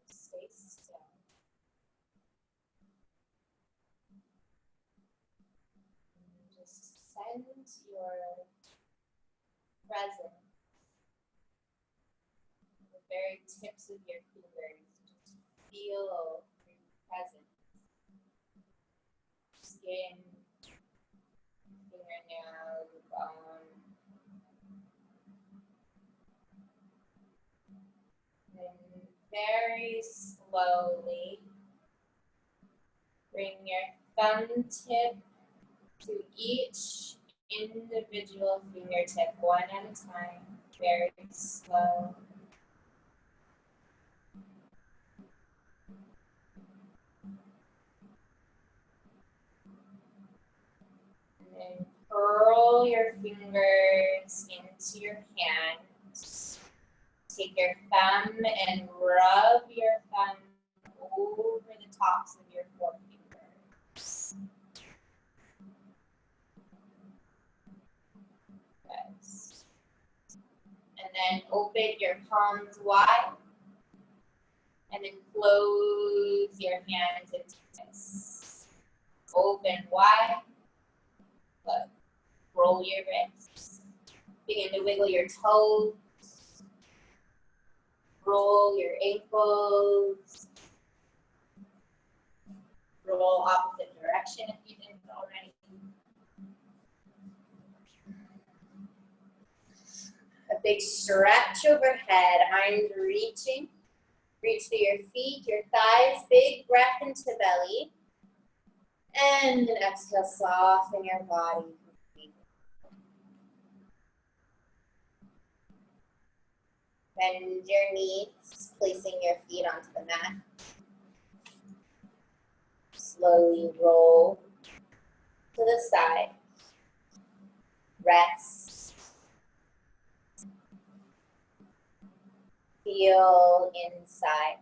stay still. And just send your presence, the very tips of your fingers, just feel your presence. Skin, fingernail, bone. And very slowly bring your thumb tip to each individual fingertip, one at a time, very slow. And then curl your fingers into your hands. Take your thumb and rub your thumb over the tops of your forefingers. Yes. And then open your palms wide. And then close your hands into this. Open wide. Close. Roll your wrists. Begin to wiggle your toes. Roll your ankles. Roll opposite direction if you didn't already. A big stretch overhead, arms reaching. Reach through your feet, your thighs, big breath into belly. And then exhale, soften your body. Bend your knees, placing your feet onto the mat. Slowly roll to the side. Rest. Feel inside.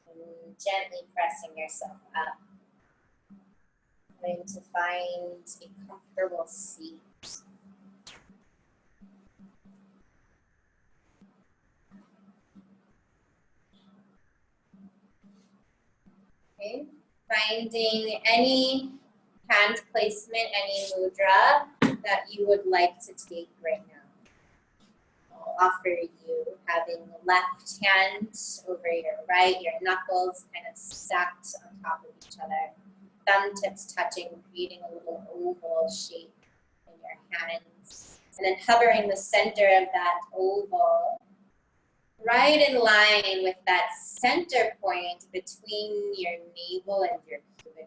And gently pressing yourself up. Going to find a comfortable seat. Okay. Finding any hand placement, any mudra that you would like to take right now. I'll offer you having left hand over your right, your knuckles kind of stacked on top of each other. Thumb tips touching, creating a little oval shape in your hands. And then hovering the center of that oval right in line with that center point between your navel and your cuticle.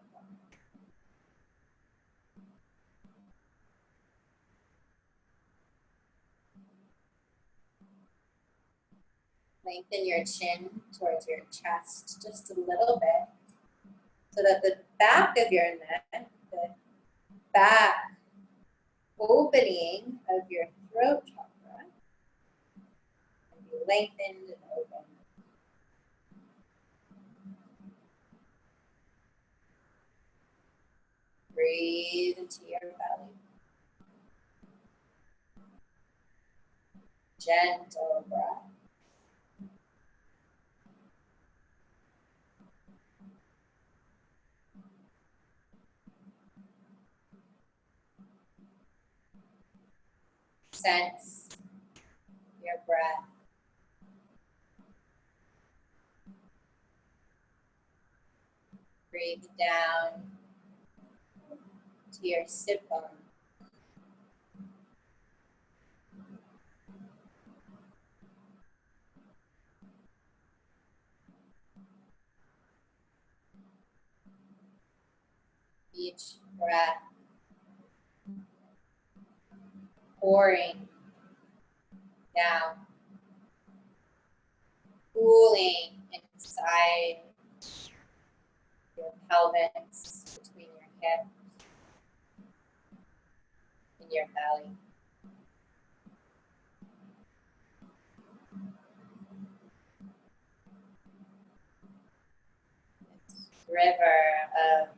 Lengthen your chin towards your chest just a little bit so that the back of your neck, the back opening of your throat chakra can be lengthened and open. Breathe into your belly. Gentle breath. Sense your breath. Breathe down to your sit bone. Each breath pouring down, cooling inside your pelvis, between your hips and your belly. This river of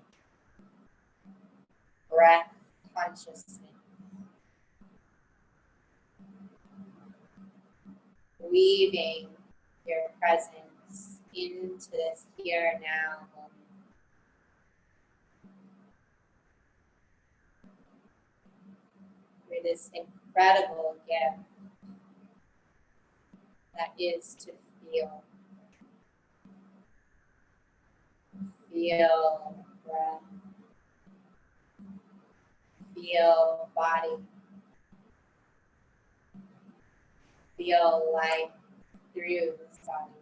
breath consciousness. Weaving your presence into this here and now moment. For this incredible gift that is to feel. Feel breath. Feel body. Feel life through this body.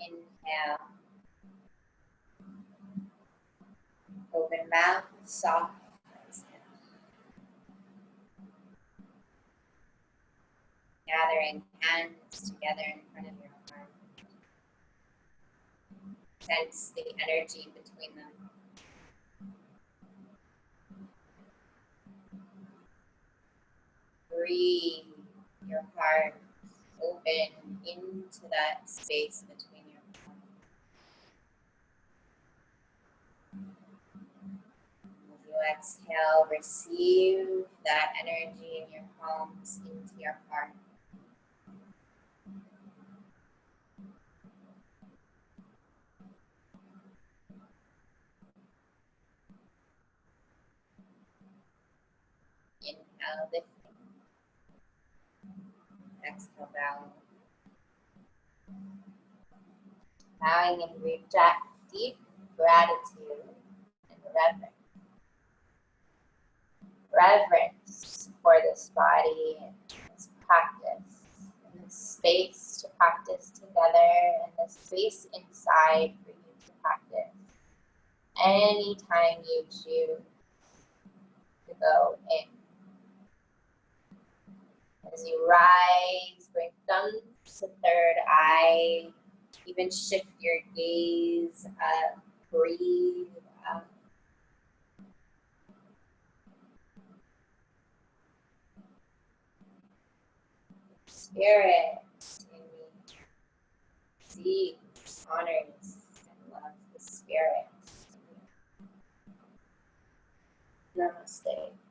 Inhale. Open mouth, soft. Gathering hands together in front of your heart. Sense the energy between them. Breathe your heart open into that space between your palms. As you exhale, receive that energy in your palms into your heart. Inhale, lifting. Exhale, bowing. Bowing and reject deep gratitude and reverence. Reverence for this body and this practice, and this space to practice together, and this space inside for you to practice anytime you choose to go in. As you rise, bring thumbs to third eye, even shift your gaze up breathe out. Spirit in me deep honors and loves the spirit. Namaste.